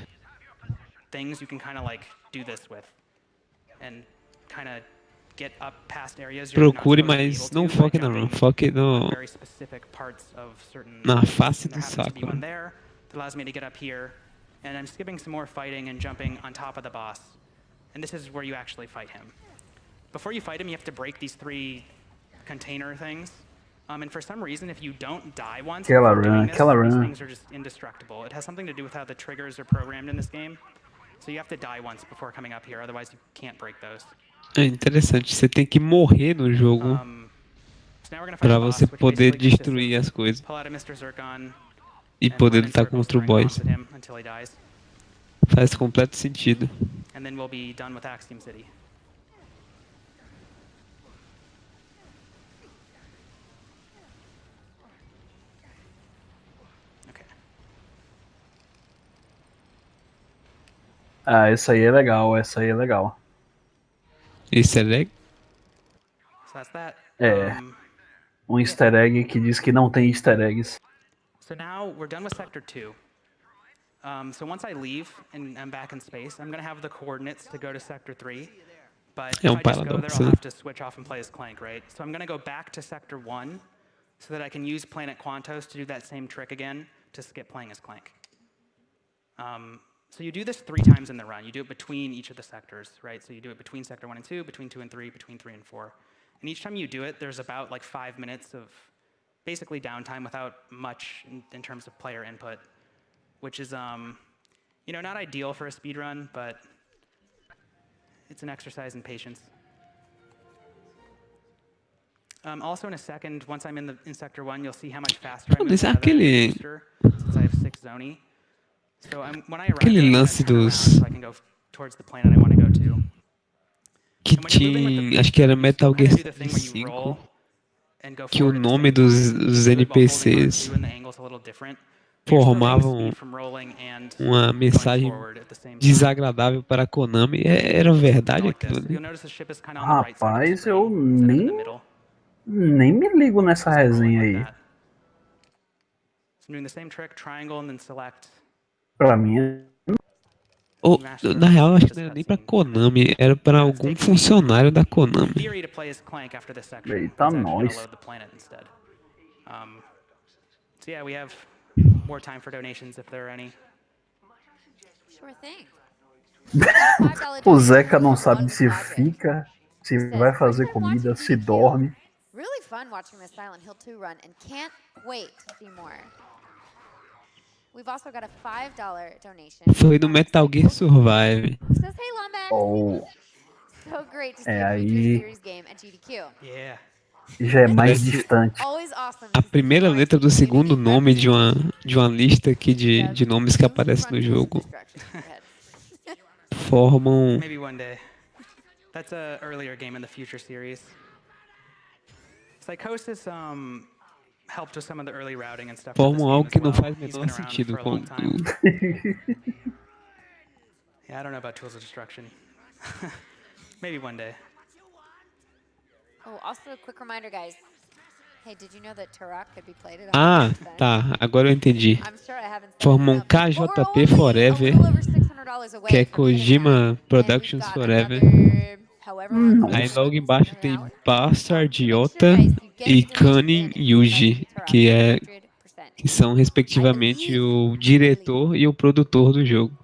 things you can kind of like do this with, and kind of get up past areas you're not Procure, supposed to be mas able não to by foque na run, jumping foque on very specific parts of certain na levels. face And do there happens to be one Sakura. there that allows me to get up here, and I'm skipping some more fighting and jumping on top of the boss. And this is where you actually fight him. Before you fight him, you have to break these 3 container things. And for some reason, if you don't die once before doing this, these things are just indestructible. It has something to do with how the triggers are programmed in this game. So you have to die once before coming up here, otherwise you can't break those. É interessante, você tem que morrer no jogo So now we're gonna fight pra the boss, você which poder basically consists destruir of as coisas pull out a Mr. Zircon e and poder run in lutar circles contra o throwing boss. bombs at him until he dies. Faz completo sentido. And then we'll be done with Axiom City. Okay. Ah, essa aí é legal, essa aí é legal. Isso é legal. So that's that. É. Um easter egg que diz que não tem easter eggs. So now we're done with Sector 2. So once I leave and I'm back in space, I'm going to have the coordinates to go to Sector 3. But if I just go there, I'll have to switch off and play as Clank, right? So I'm going to go back to Sector 1 so that I can use Planet Quantos to do that same trick again to skip playing as Clank. So you do this 3 times in the run. You do it between each of the sectors, right? So you do it between Sector 1 and 2, between 2 and 3, between 3 and 4. And each time you do it, there's about like 5 minutes of basically downtime without much in terms of player input, which is, you know, not ideal for a speed run, but it's an exercise in patience. Also, in a second, once I'm in Sector 1, you'll see how much faster I move out of that booster, since I have 6 Zoni. So when I arrive, I'm going to turn around so I can go towards the planet I want to go to. Que tinha, acho que era Metal Gear 5, que o nome dos NPCs formavam uma mensagem desagradável para a Konami. Era verdade aquilo ali? Rapaz, eu nem me ligo nessa resenha aí. Pra mim... Ou, na real, acho que não era nem pra Konami, era para algum funcionário da Konami. Eita, nós. So yeah, we have more time for donations if there are any. Sure thing. O Zeca não sabe se fica, se vai fazer comida, se dorme. Really fun watching the Silent Hill 2 run and can't wait to see more. We've also got a $5 donation. Foi do Metal Gear Survive. Says, hey, Lombax. Oh. So great to see a Future Series game at GDQ. Yeah. Já é mais distante. A primeira letra do segundo nome de uma lista aqui de nomes que aparece no jogo formam... Maybe one day. That's a earlier game in the Future series. Psychosis helped with some of the early routing and stuff. Formam algo que não faz o menor sentido com Yeah, I don't know about tools of destruction. Maybe one day. Oh, also a quick reminder, guys. Hey, did you know that Turok could be played at Ah, 100%? tá. Agora eu entendi. I'm sure I haven't said Formam enough. But we're KJP only Forever, a little over $600 away que é from hitting Kojima that. And we've Productions got Forever. another however long Nossa. Aí we're logo doing this embaixo another tem hour. Bastard, So make sure, Yota guys, if you get e the Kanin donation, Yuji, Turok que é 100%. que são respectivamente o diretor e o produtor do jogo.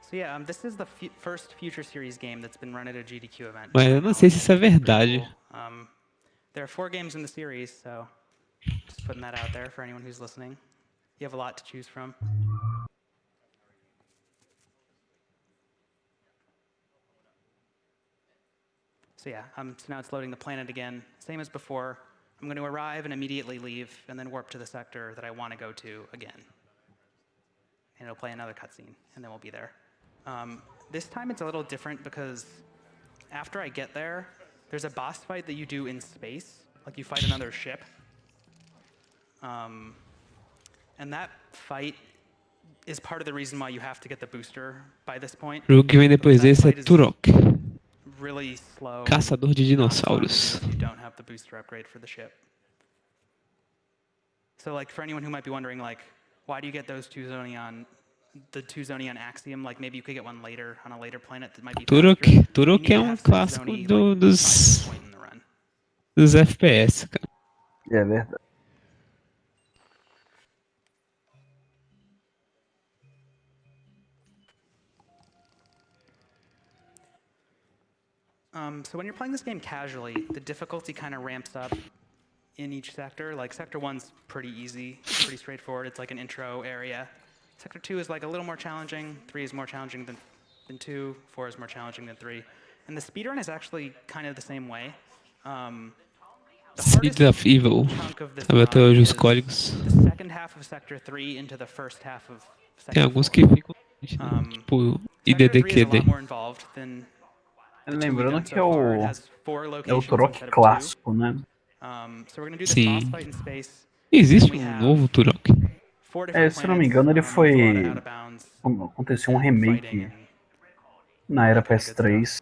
So yeah, this is the first Future Series game that's been run at a GDQ event. Mas eu não sei se isso é verdade. Cool. There are 4 games in the series, so just putting that out there for anyone who's listening. You have a lot to choose from. So yeah, so now it's loading the planet again. Same as before. I'm going to arrive and immediately leave, and then warp to the sector that I want to go to again. And it'll play another cutscene, and then we'll be there. This time it's a little different because after I get there, there's a boss fight that you do in space. Like you fight another ship. And that fight is part of the reason why you have to get the booster by this point. O jogo que vem depois desse é Turok, Really slow. Caçador de Dinossauros. If you don't have the booster upgrade for the ship. So like for anyone who might be wondering like, why do you get those two Zonion, the two Zonion Axiom? Like maybe you could get one later on a later planet that might be faster. Turok é clássico dos FPS, cara. É verdade. So when you're playing this game casually, the difficulty kind of ramps up in each sector. Like Sector 1's pretty easy, pretty straightforward. It's like an intro area. Sector 2 is like a little more challenging. 3 is more challenging than 2. 4 is more challenging than 3. And the speedrun is actually kind of the same way. Seeds of Evil. Sabe até hoje os códigos. The second half of Sector 3 into the first half of Sector 4. Tem alguns que ficam, tipo, IDDQD. Lembrando que é o Turok clássico, né? Sim. Existe um novo Turok. Se não me engano, ele foi... Aconteceu um remake na era PS3.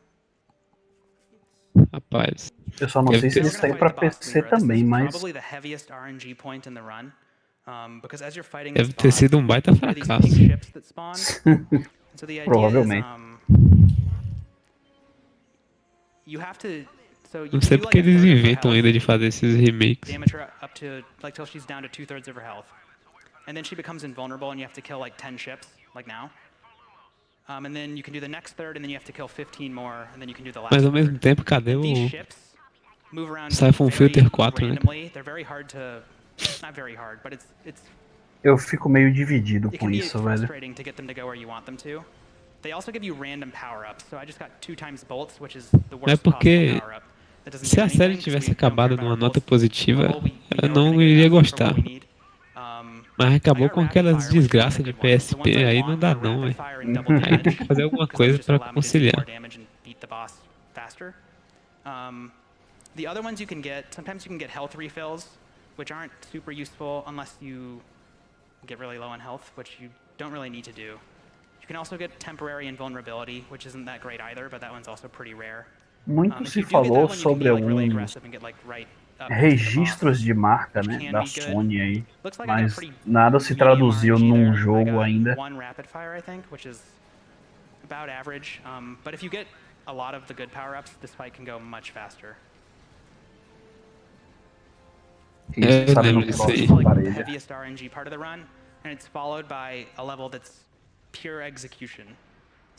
Rapaz. Eu só não sei se ele saiu pra PC também, mas... Deve ter sido um baita fracasso. Provavelmente. Não sei porque eles inventam ainda de fazer esses remakes. And then she becomes invulnerable and you have to kill like 10 ships, like now. And then you can do the next third and then you have to kill 15 more and then you can do the last. Mas ao mesmo tempo, cadê o Siphon Filter 4, né? They're very hard to, not very hard, but it's Eu fico meio dividido com isso, velho. frustrating to get them to go where you want them to. They also give you random power-ups. So I just got 2 times bolts, which is the worst É porque possible power-up. se a série tivesse acabado numa nota positiva, eu não iria gostar. Mas acabou com aquelas desgraças de PSP, aí não dá não, velho. Aí tem que fazer alguma coisa pra conciliar. The other ones you can get, sometimes you can get health refills, which aren't super useful unless you get really low on health, which you don't really need to do. You can also get temporary invulnerability, which isn't that great either, but that one's also pretty rare. Muito se falou sobre alguns registros de marca, né, da Sony aí, mas nada se traduziu num jogo ainda. One rapid fire, I think, which is about average. But if you get a lot of the good power-ups, this fight can go much faster. Isso sabe no próximo like the heaviest RNG part of the run, and it's followed by a level that's pure execution.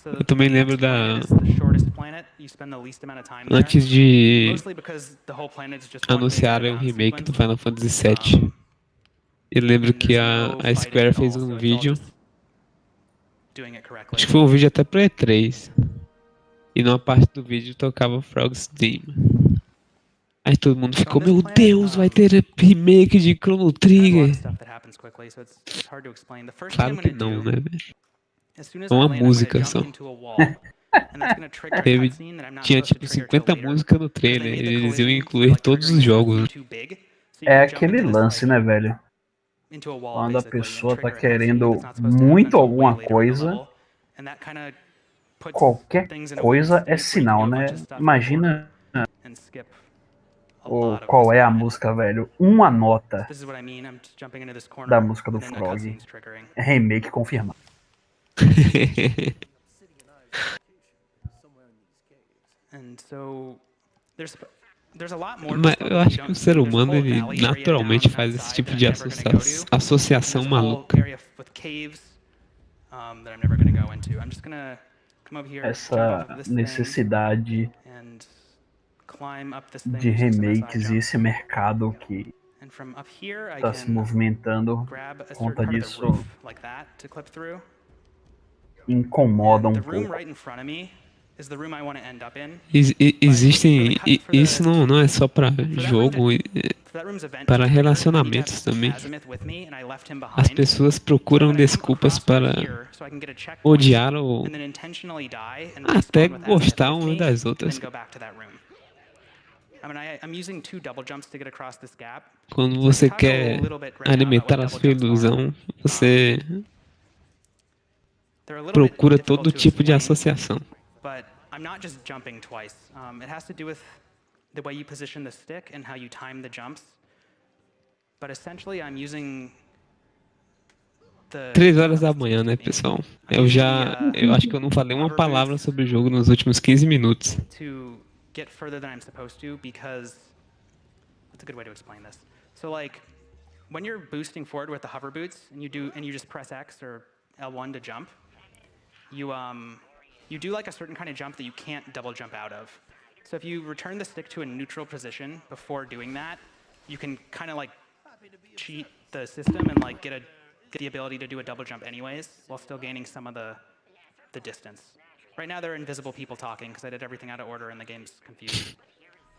Eu também lembro da... Antes de anunciarem um remake do Final Fantasy VII, eu lembro que a Square fez um vídeo, acho que foi um vídeo até pro E3, e numa parte do vídeo tocava Frog's Theme. Aí todo mundo ficou, meu Deus, vai ter remake de Chrono Trigger. Claro que não, né, velho? É uma música só. Tinha tipo 50 músicas no trailer, eles iam incluir todos os jogos. É aquele lance, né, velho? Quando a pessoa tá querendo muito alguma coisa, qualquer coisa é sinal, né? Imagina qual é a música, velho. Uma nota da música do Frog. Remake confirmado. Mas eu acho que o ser humano, ele naturalmente faz esse tipo de associação maluca. Essa necessidade de remakes e esse mercado que está se movimentando por conta disso incomoda um pouco. Existem. Isso não é só para jogo, para relacionamentos também. As pessoas procuram desculpas para odiar ou até gostar uma das outras. Quando você quer alimentar a sua ilusão, você procura todo tipo de associação. I'm not just jumping twice. It has to do with the way you position the stick and how you time the jumps. But essentially, I'm using 3 horas da manhã, né, pessoal? Eu acho que eu não falei uma palavra sobre o jogo nos últimos 15 minutos. To get further than I'm supposed to, because what's a good way to explain this? So like when you're boosting forward with the hover boots and you just press X or L1 to jump, you do like a certain kind of jump that you can't double jump out of. So if you return the stick to a neutral position before doing that, you can kind of like cheat the system and like get the ability to do a double jump anyways, while still gaining some of the distance. Right now there are invisible people talking because I did everything out of order and the game's confused.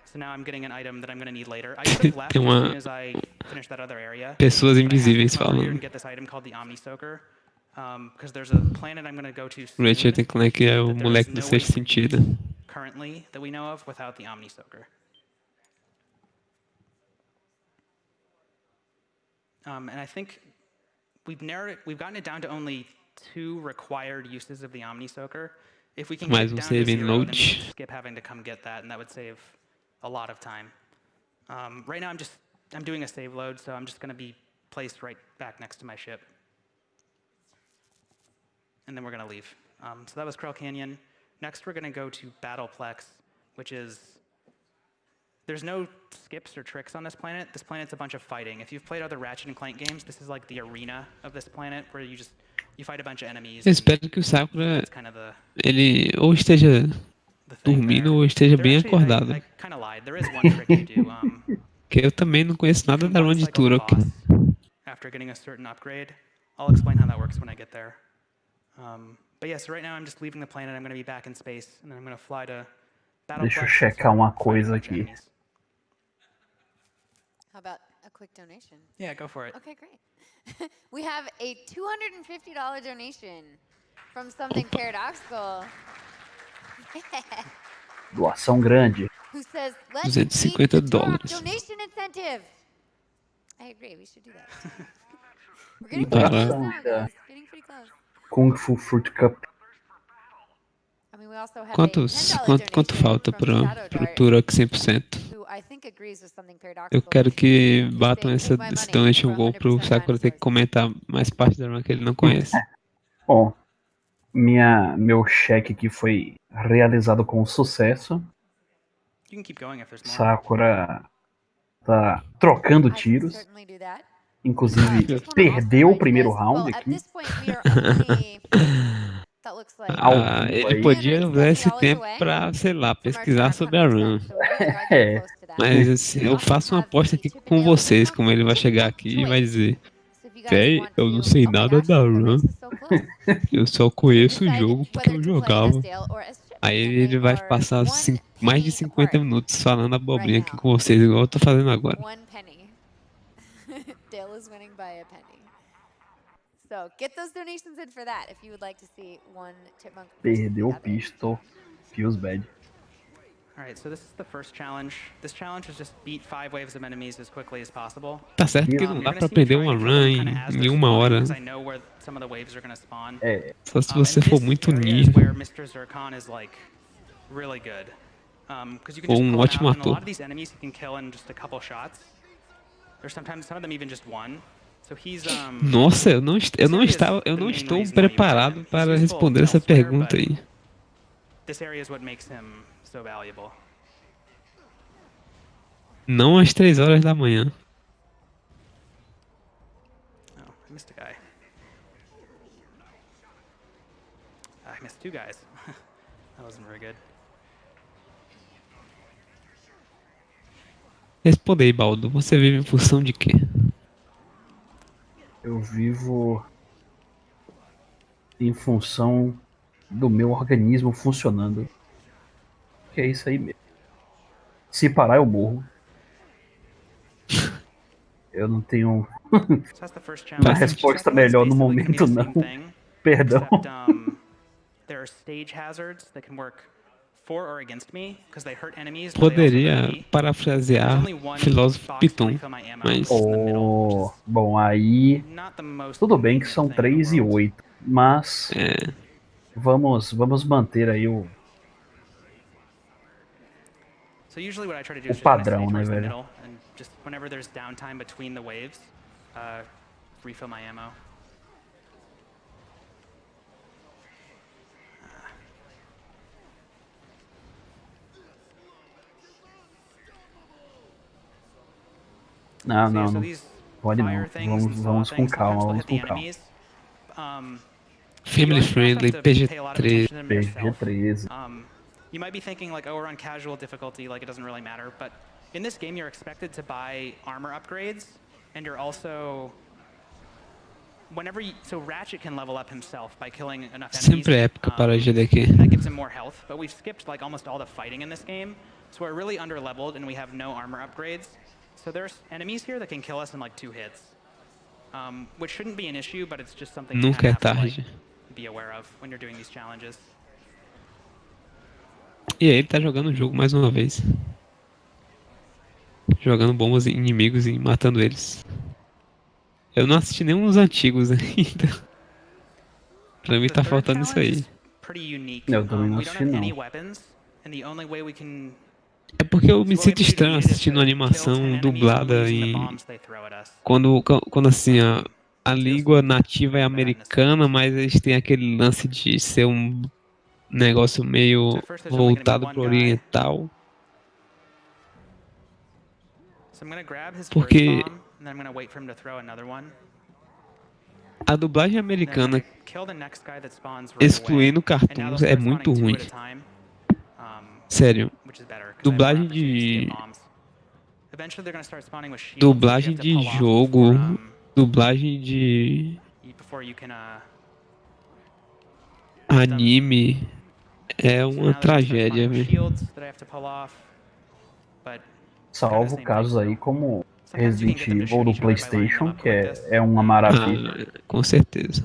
So now I'm getting an item that I'm going to need later. I should have left as soon as I finished that other area. Pessoas invisíveis falando. And get this item called the Omni Soaker. Because there's a planet I'm going to go to soon. Ratchet e Clank é o moleque do sexto sentido. Currently, that we know of, without the Omni Soaker. And I think we've gotten it down to only 2 required uses of the Omni Soaker. If we can get down to 0, then we can skip having to come get that, and that would save a lot of time. Right now, I'm doing a save load, so I'm just going to be placed right back next to my ship. And then we're going to leave. So that was Krell Canyon. Next, we're going to go to Battleplex, which is... There's no skips or tricks on this planet. This planet's a bunch of fighting. If you've played other Ratchet and Clank games, this is like the arena of this planet, where you fight a bunch of enemies. Eu espero que o Sakura, ele ou esteja dormindo ou esteja bem acordado. I kind of lied. There is one trick you do. Que eu também não conheço nada da run de Turok. After getting a certain upgrade. I'll explain how that works when I get there. But yeah, so right now I'm just leaving the planet. I'm going to be back in space, and then I'm going to fly to Battleplex. Deixa eu checar uma coisa aqui. How about a quick donation? Yeah, go for it. Okay, great. We have a $250 donation from Something Paradoxical. Doação grande. Who says, let's $250. Donation incentive. I agree, we should do that. We're getting pretty close now, guys. Getting pretty close. Kung Fu Fruit Cup. I mean, we also have Quanto falta pro Turok 100%? Eu quero que batam esse donation goal pro Sakura ter que comentar mais parte da run que ele não conhece. Bom, meu cheque aqui foi realizado com sucesso. Sakura tá trocando tiros. Inclusive, perdeu o primeiro round aqui. Ele podia usar esse tempo pra, sei lá, pesquisar sobre a run. Mas assim, eu faço uma aposta aqui com vocês, como ele vai chegar aqui e vai dizer: véi, eu não sei nada da run, eu só conheço o jogo porque eu jogava. Aí ele vai passar mais de 50 minutos falando abobrinha aqui com vocês, igual eu tô fazendo agora. So get those donations in for that if you would like to see one chipmunk. Perdeu o pistol. Feels bad. Alright, so this is the first challenge. This challenge is just beat 5 waves of enemies as quickly as possible. Tá certo que não dá pra perder uma run em 1 hora. Só se você for muito ninja. Ou um ótimo ator. Nossa, eu não estou preparado para responder essa pergunta aí. Não às 3 horas da manhã. Oh, I missed a guy. I missed 2 guys. That wasn't very good. Responda aí, Baldo. Você vive em função de quê? Eu vivo em função do meu organismo funcionando. Que é isso aí mesmo. Se parar, eu morro. Eu não tenho uma resposta melhor no momento, não. Perdão. Poderia parafrasear filósofo Piton, mas... Bom, aí... Tudo bem que são 3 e 8, mas... Vamos manter aí o padrão, né, velho? Não. Pode não. Vamos com calma, Family friendly, PG-13. PG-13. You might be thinking like, oh, we're on casual difficulty, like it doesn't really matter, but in this game you're expected to buy armor upgrades, and you're also... So Ratchet can level up himself by killing enough enemies. Sempre épica para GDQ. That gives him more health, but we've skipped like almost all the fighting in this game, so we're really under-leveled and we have no armor upgrades. So there's enemies here that can kill us in like 2 hits, which shouldn't be an issue, but it's just something you have to like, be aware of when you're doing these challenges. E aí ele tá jogando o jogo mais uma vez. Jogando bombas em inimigos e matando eles. Eu não assisti nenhum dos antigos ainda. Pra mim tá faltando isso aí. Eu também não assisti não. É porque eu me sinto estranho assistindo animação dublada em... Quando assim, a língua nativa é americana, mas eles têm aquele lance de ser um negócio meio voltado pro oriental. Porque a dublagem americana, excluindo cartoons, é muito ruim. Sério. Dublagem de jogo, dublagem de anime é uma tragédia, velho. Salvo casos aí como Resident Evil do PlayStation, que é uma maravilha. Com certeza.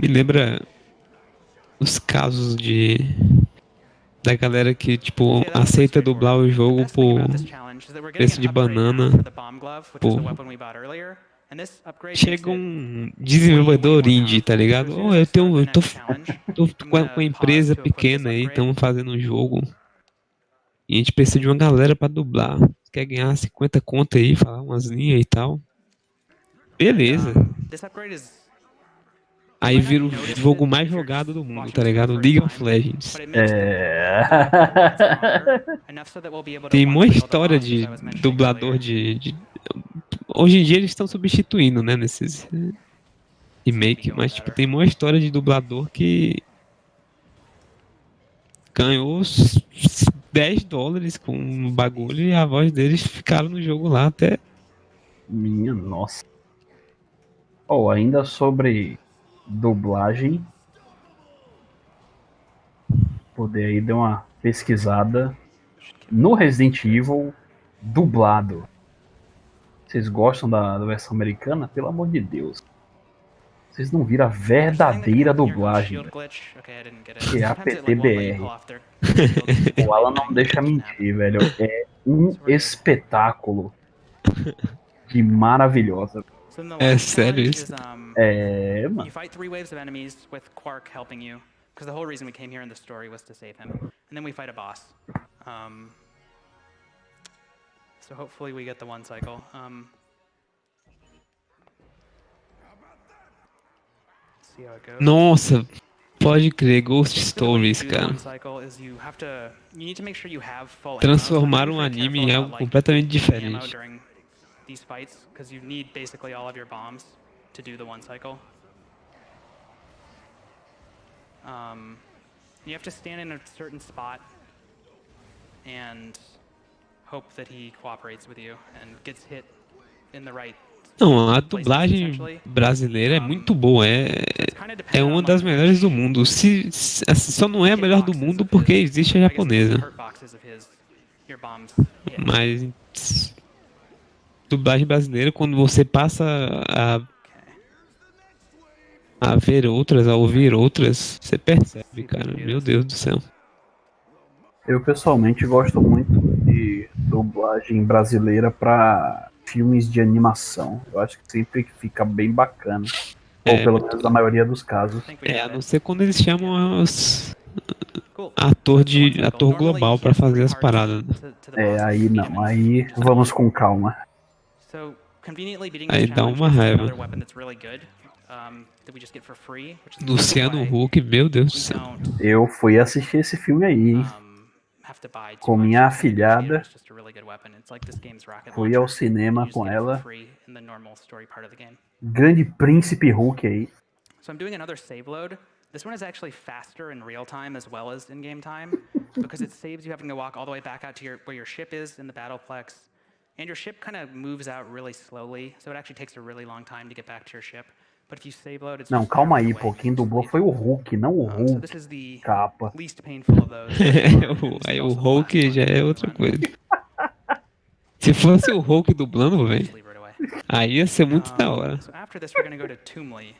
Me lembra os casos da galera que, tipo, aceita dublar o jogo por preço de banana. Chega um desenvolvedor indie, tá ligado? Oh, eu tô com uma empresa pequena aí, estamos fazendo um jogo. E a gente precisa de uma galera pra dublar. Quer ganhar 50 conto aí, falar umas linhas e tal. Beleza. Aí vira o jogo mais jogado do mundo, tá ligado? League of Legends. Tem uma história de dublador de... Hoje em dia eles estão substituindo, né, nesses remake, mas tipo, tem uma história de dublador que ganhou $10 com um bagulho e a voz deles ficaram no jogo lá até... Minha nossa. Ainda sobre dublagem, poder aí dar uma pesquisada no Resident Evil dublado. Vocês gostam da versão americana? Pelo amor de Deus. Vocês não viram a verdadeira dublagem, que é a pt.1. O Alan não deixa mentir, velho. É um espetáculo de maravilhosa. É sério isso? É, mano. You fight 3 waves of enemies with Quark helping you, because the whole reason we came here in the story was to save him. And then we fight a boss. So hopefully we get the 1 cycle. See how it goes. Nossa, pode crer, Ghost Stories, cara. Transformaram o anime em algo completamente diferente. These fights, because you need basically all of your bombs to do the 1 cycle. You have to stand in a certain spot and hope that he cooperates with you and gets hit in the right. Não, a dublagem brasileira é muito boa, é uma das melhores do mundo. Assim, só não é a melhor do mundo porque existe a japonesa. Mas dublagem brasileira, quando você passa a ver outras, a ouvir outras, você percebe, cara. Meu Deus do céu. Eu pessoalmente gosto muito de dublagem brasileira para filmes de animação. Eu acho que sempre fica bem bacana. Ou pelo menos na maioria dos casos. A não ser quando eles chamam os ator global para fazer as paradas. Aí não, aí vamos com calma. Aí dá uma raiva. Luciano Huck, meu Deus do céu. Eu fui assistir esse filme aí, hein? Com minha afilhada. Fui ao cinema com ela. Grande Príncipe Hulk aí. So I'm doing another save load. This one is actually faster in real time as well as in game time because it saves you having to walk all the way back out to where your ship is in the battleplex. And your ship kind of moves out really slowly, so it actually takes a really long time to get back to your ship. But if you save load, it's não, calma aí, pô. Quem dublou foi o Hulk, não o Hulk. So this is the capa. least painful of those. Aí o Hulk já é outra coisa. Se fosse o Hulk dublando, velho, aí ia ser muito da hora. So after this, we're going to go to Toomley.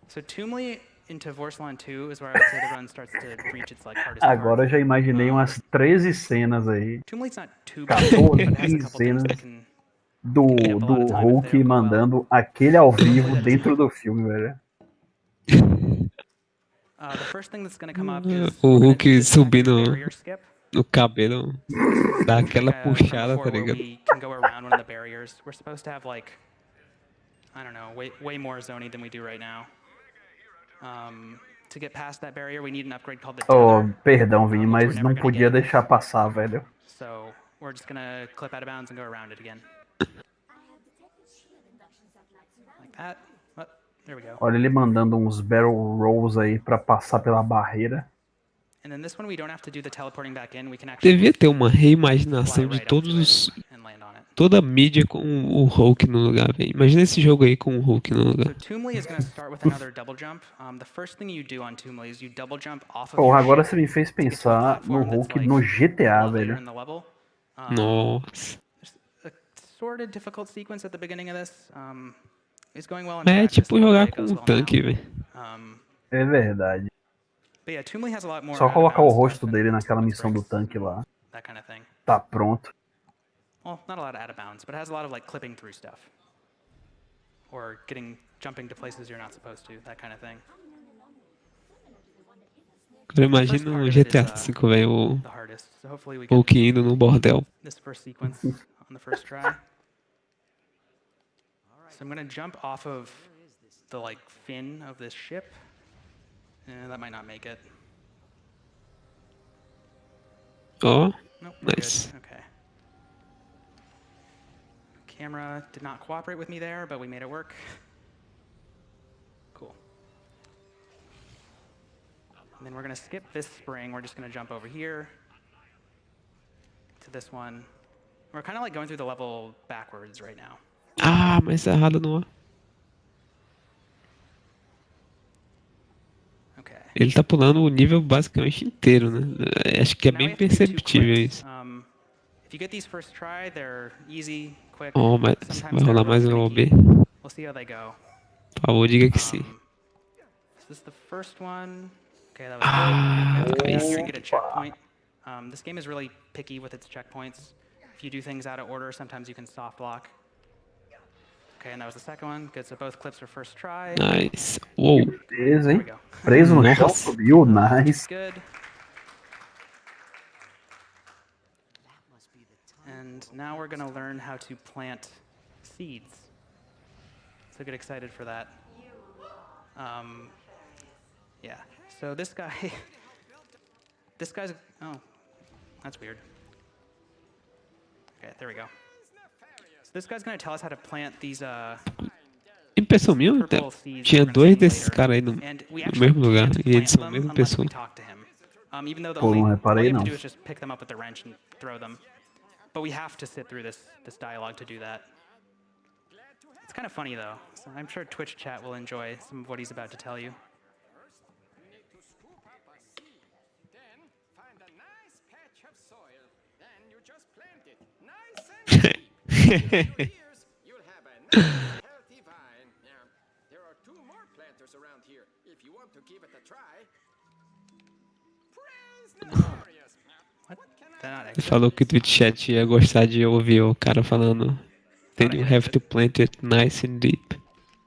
So Toomley into Vorsalon 2 is where I would say the run starts to reach its like hardest part. Agora eu já imaginei umas 13 cenas aí. Toomley's not too 14, 15 cenas do Hulk mandando aquele ao vivo dentro do filme, velho. O Hulk subindo no cabelo, dá aquela puxada, tá ligado? We're supposed to have like, I don't know, way more zoning than we do right now. To get past that barrier, we need an upgrade called the Oh, perdão, Vini, mas não podia deixar passar, velho. So we're just gonna clip out of bounds and go around it again. Like that. Oh, there we go. Olha ele mandando uns barrel rolls aí pra passar pela barreira. And then this one we don't have to do the teleporting back in. We can actually devia ter uma reimaginação de toda a mídia com o Hulk no lugar, velho. Imagina esse jogo aí com o Hulk no lugar. Porra, agora você me fez pensar no Hulk no GTA, velho. Nossa. É tipo jogar com um tanque, velho. É verdade. Só colocar o rosto dele naquela missão do tanque lá. Tá pronto. Well, not a lot of out of bounds, but it has a lot of like clipping through stuff. Or jumping to places you're not supposed to, that kind of thing. Eu imagino no GTA V, velho, o Hulk indo no bordel. This first sequence on the first try. So I'm gonna jump off of the like fin of this ship. That might not make it. Oh, nope, nice. Okay. Camera did not cooperate with me there, but we made it work. Cool. And then we're gonna skip this spring. We're just gonna jump over here to this one. We're kind of like going through the level backwards right now. Ah, mas errado no ar. Okay. Ele tá pulando o nível basicamente inteiro, né? Acho que é Now we bem have to do 2 perceptível clicks. isso. If you get these first try, they're easy, quick. Oh, mas Sometimes vai they're rolar really mais um OB? finicky. We'll see how they go. Por favor, diga que sim. So this is the first one. Okay, that was good. We Ah, have to come aí down here sim. and get a checkpoint. This game is really picky with its checkpoints. If you do things out of order, sometimes you can soft lock. Okay, and that was the second one. Good, so both clips are first try. Nice. Uou. Beleza, There we hein? go. Preso no chão, Nossa. subiu, Left, nice. good. And now we're gonna learn how to plant seeds. So get excited for that. Yeah, so this guy, oh, that's weird. Okay, there we go. So this guy's gonna tell us how to plant these Impressão minha, purple seeds tinha that we're gonna dois see desses later. caras aí no And we no actually mesmo lugar. can't E eles plant são a them mesma unless pessoa. we talk to him. Even though Pô, não all reparei you have não. to do is just pick them up with the wrench and throw them. But we have to sit through this dialogue to do that. It's kind of funny though. So I'm sure Twitch chat will enjoy some of what he's about to tell you. You'll have a nice, healthy vine. Now, there are 2 more planters around here. If you want to give it a try. Praise the glorious. What? They're not Ele exit. falou que o Twitch chat ia gostar de ouvir o cara falando. Then you have to plant it nice and deep.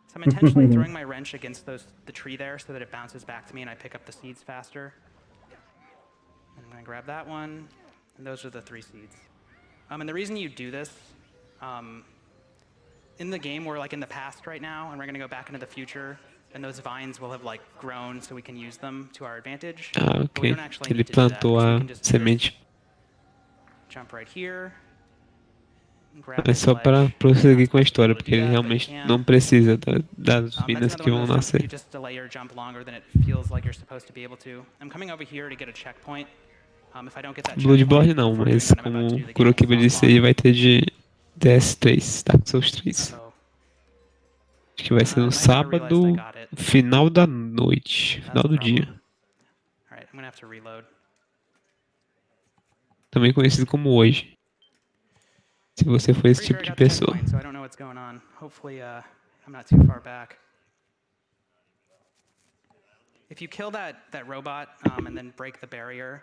So I'm intentionally throwing my wrench against the tree there so that it bounces back to me and I pick up the seeds faster. And I'm gonna grab that one, and those are the 3 seeds. And the reason you do this, in the game we're like in the past right now, and we're gonna go back into the future, and those vines will have like grown so we can use them to our advantage. Ah, But we ok. don't actually Ele need to do that, plantou 'cause we a can just do this. semente. Jump right here. And grab É this só para ledge. prosseguir com a You're not supposed to be história, able to porque do ele that, but you realmente can. não precisa das That's minas another que one vão of those jumps where you nascer. just delay your jump longer than it feels like you're supposed to be able to. I'm coming over here to get a checkpoint. If I don't get that Bloodborne checkpoint não, before doing mas what I'm about to como do, o the game will Kurokiba soft disse lock. aí, vai ter de DS3, Dark Souls 3. So, Acho que vai ser no I never realized I sábado, got it. final da noite, That's final the do problem. dia. All right, I'm gonna have to reload. Também conhecido como hoje. Se você for esse Pretty sure tipo I de got the pessoa. checkpoint, so I don't know what's going on. Hopefully, I'm not too far back. If you kill that robot and then break the barrier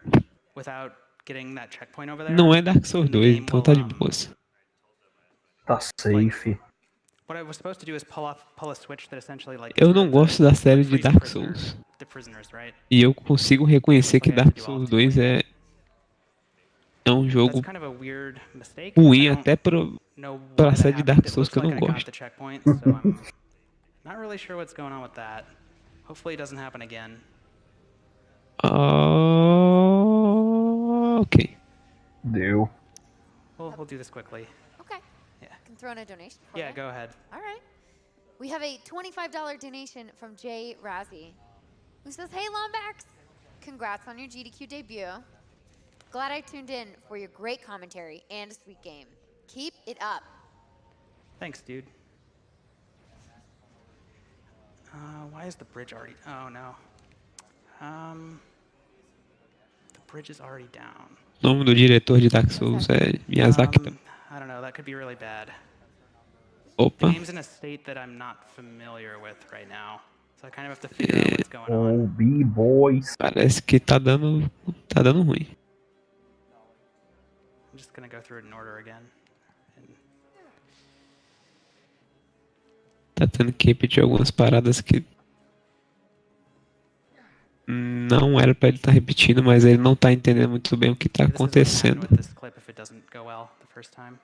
without getting that checkpoint over there, Não é Dark Souls then the 2, game então will, tá de boas. Tá safe. what I was supposed to do is pull a switch that essentially like Eu gets rid não of gosto da série de freeze the Dark prisoner- Souls. the prisoners, right? E eu consigo reconhecer Looks que like I have Dark to do all Souls 2 2 again. é um jogo That's kind of a weird mistake. ruim I don't até know pra why that série de Dark happened. It Souls que looks eu like não I got gosto. the checkpoint, so I'm not really sure what's going on with that. Hopefully it doesn't happen again. Ok. Deu. We'll do this quickly. Okay. Yeah. Can throw in a donation for Yeah, you. go ahead. All right. We have a $25 donation from Jay Razzie, who says, "Hey, Lombax, congrats on your GDQ debut. Glad I tuned in for your great commentary and a sweet game. Keep it up." Thanks, dude. Why is the bridge already? Oh no. The bridge is already down. O nome do diretor de Dark Souls é Miyazaki. I don't know. That could be really bad. The Opa. game's in a state that I'm not familiar with right now, so I kind of have to figure out what's going on. Oh, B-boys. Parece que tá dando ruim. I'm just gonna go through it in order again. Tá tendo que repetir algumas paradas que não era pra ele estar repetindo, mas ele não tá entendendo muito bem o que tá This is what's gonna happen acontecendo. with this clip if it doesn't go well the first time.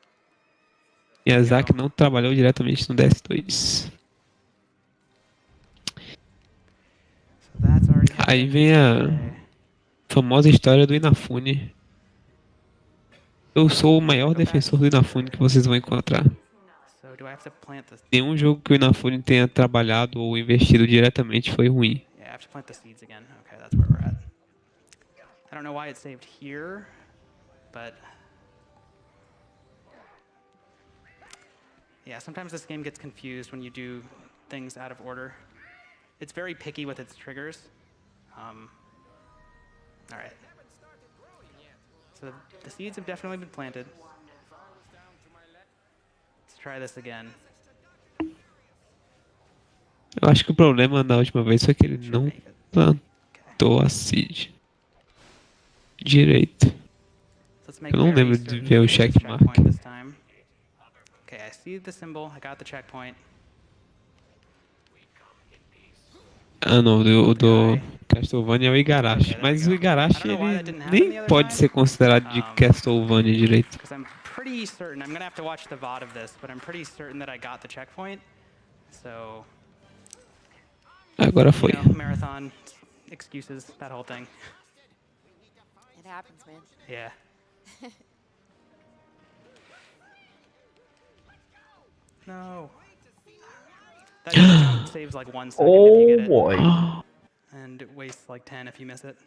Miyazaki não trabalhou diretamente no DS2. So that's already Aí happened. vem a Okay. famosa história do Inafune. Eu sou o maior defensor do Inafune que vocês vão encontrar. So do I have to plant this? Nenhum jogo que o Inafune tenha trabalhado ou investido diretamente foi ruim. Yeah, I have to plant the seeds again. Okay, that's where we're at. I don't know why it saved here, but yeah, sometimes this game gets confused when you do things out of order. It's very picky with its triggers. All right. So the seeds have definitely been planted. Let's try this again. Eu acho que o problema da última vez foi que ele não Make it. plantou a seed direito. So let's make Eu não very lembro de certain ver o to get this checkmark. checkpoint this time. Okay, I see the symbol. I got the checkpoint. Ah, não, o do Castlevania é o Igarashi. Okay, there Mas we o go. I Igarashi, don't know why that ele didn't happen the nem other pode time. ser considerado de Castlevania direito. Because I'm pretty certain, I'm gonna have to watch the VOD of this, but I'm pretty certain that I got the checkpoint. So, Agora you foi. know, marathon, excuses, that whole thing. It happens, man. Yeah. No. That jump saves like 1 second if you Oh get it, boy. and it wastes like 10 if you miss it.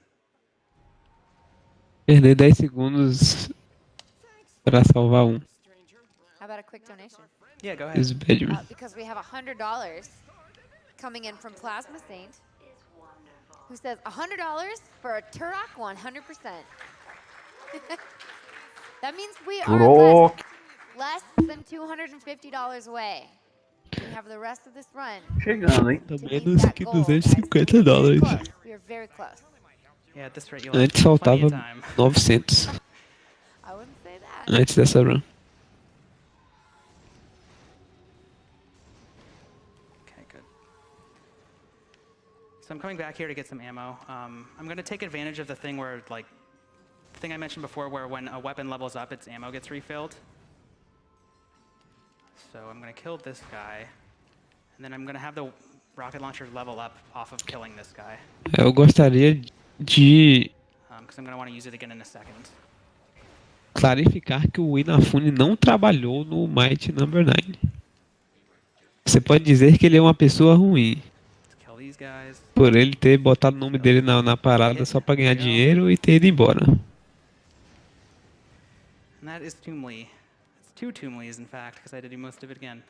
Perder 10 segundos pra salvar um. How about a quick donation? Yeah, go Is ahead. Badger. Because we have $100 coming in from Plasma Saint, who says $100 for a Turok 100%. That means we are Turok. less than $250 away. We have the rest of this run. Chegando, hein? to beat Menos that que goal, guys. $250. Close. We are very close. Yeah, at this rate, you'll have Antes plenty faltava of time. 900. I wouldn't say that. Antes dessa run. Okay, good. So I'm coming back here to get some ammo. I'm going to take advantage of the thing where, like, the thing I mentioned before where when a weapon levels up, its ammo gets refilled. So I'm going to kill this guy. And then I'm going to have the rocket launcher level up off of killing this guy. Eu gostaria de Because I'm going to want to use it again in a second. clarificar que o Inafune não trabalhou no Might Number 9. Você pode dizer que ele é uma pessoa ruim, Let's kill these guys. por ele ter botado o nome dele na parada só pra ganhar dinheiro e ter ido embora. And that is Toomly. It's 2 Toomlys, in fact, because I had to do most of it again.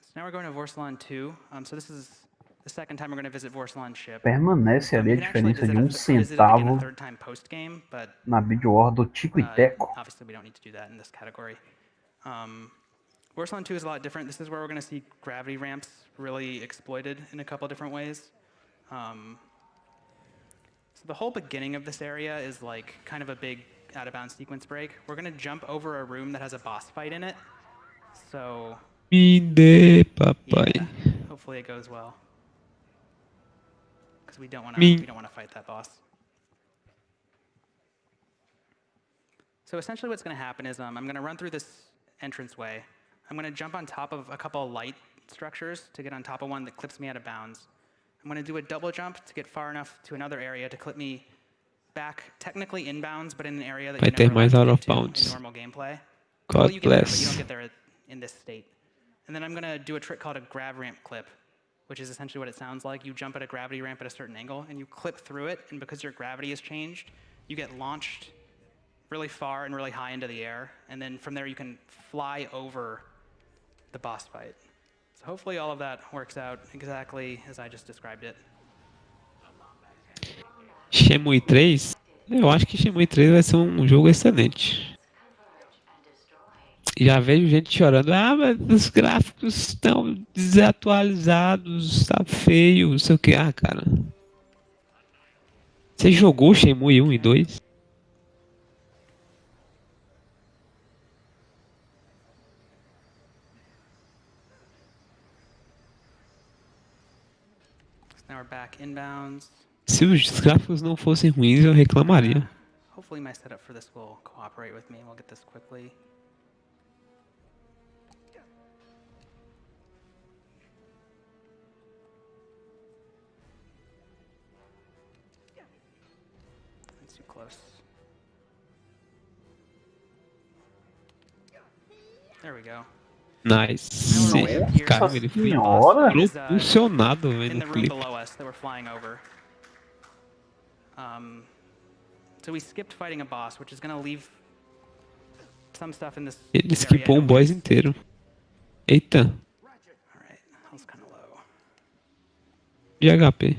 So now we're going to Vorsalon 2. So this is the second time we're going to visit Vorsalon's ship. Permanece ali a You can actually diferença de visit it again a centavo third time post game, but na videohora do Tico e Teco. obviously we don't need to do that in this category. Vorsalon 2 is a lot different. This is where we're going to see gravity ramps really exploited in a couple different ways. So the whole beginning of this area is like kind of a big out-of-bounds sequence break. We're going to jump over a room that has a boss fight in it. So Me dê, papai. yeah, hopefully it goes well. Because we don't want to fight that boss. So essentially what's going to happen is I'm going to run through this entranceway. I'm going to jump on top of a couple of light structures to get on top of one that clips me out of bounds. I'm going to do a double jump to get far enough to another area to clip me back, technically inbounds, but in an area that Vai you ter never mais want to out of get to in bounds. normal gameplay. God Well, you get there, but you bless. don't get there in this state. And then I'm going to do a trick called a grav ramp clip, which is essentially what it sounds like. You jump at a gravity ramp at a certain angle, and you clip through it, and because your gravity has changed, you get launched really far and really high into the air, and then from there you can fly over the boss fight. So hopefully all of that works out exactly as I just described it. Shenmue 3? Eu acho que Shenmue 3 vai ser um jogo excelente. Já vejo gente chorando. Ah, mas os gráficos estão desatualizados, tá feio, não sei o que. Ah, cara. Você jogou Shenmue 1 e 2? So now we're back inbounds. Se os gráficos não fossem ruins, eu reclamaria. Hopefully my setup for this will cooperate with me. We'll get this quickly. That's too close. There we go. Nice. Nossa Caramba, ele foi senhora! propulsionado, velho, in no the room clipe. below us that we're flying over. So we skipped fighting a boss, which is going to leave some stuff in this Ele area esquipou um boss anyways. inteiro. Eita, All right, that was kind of low. de HP.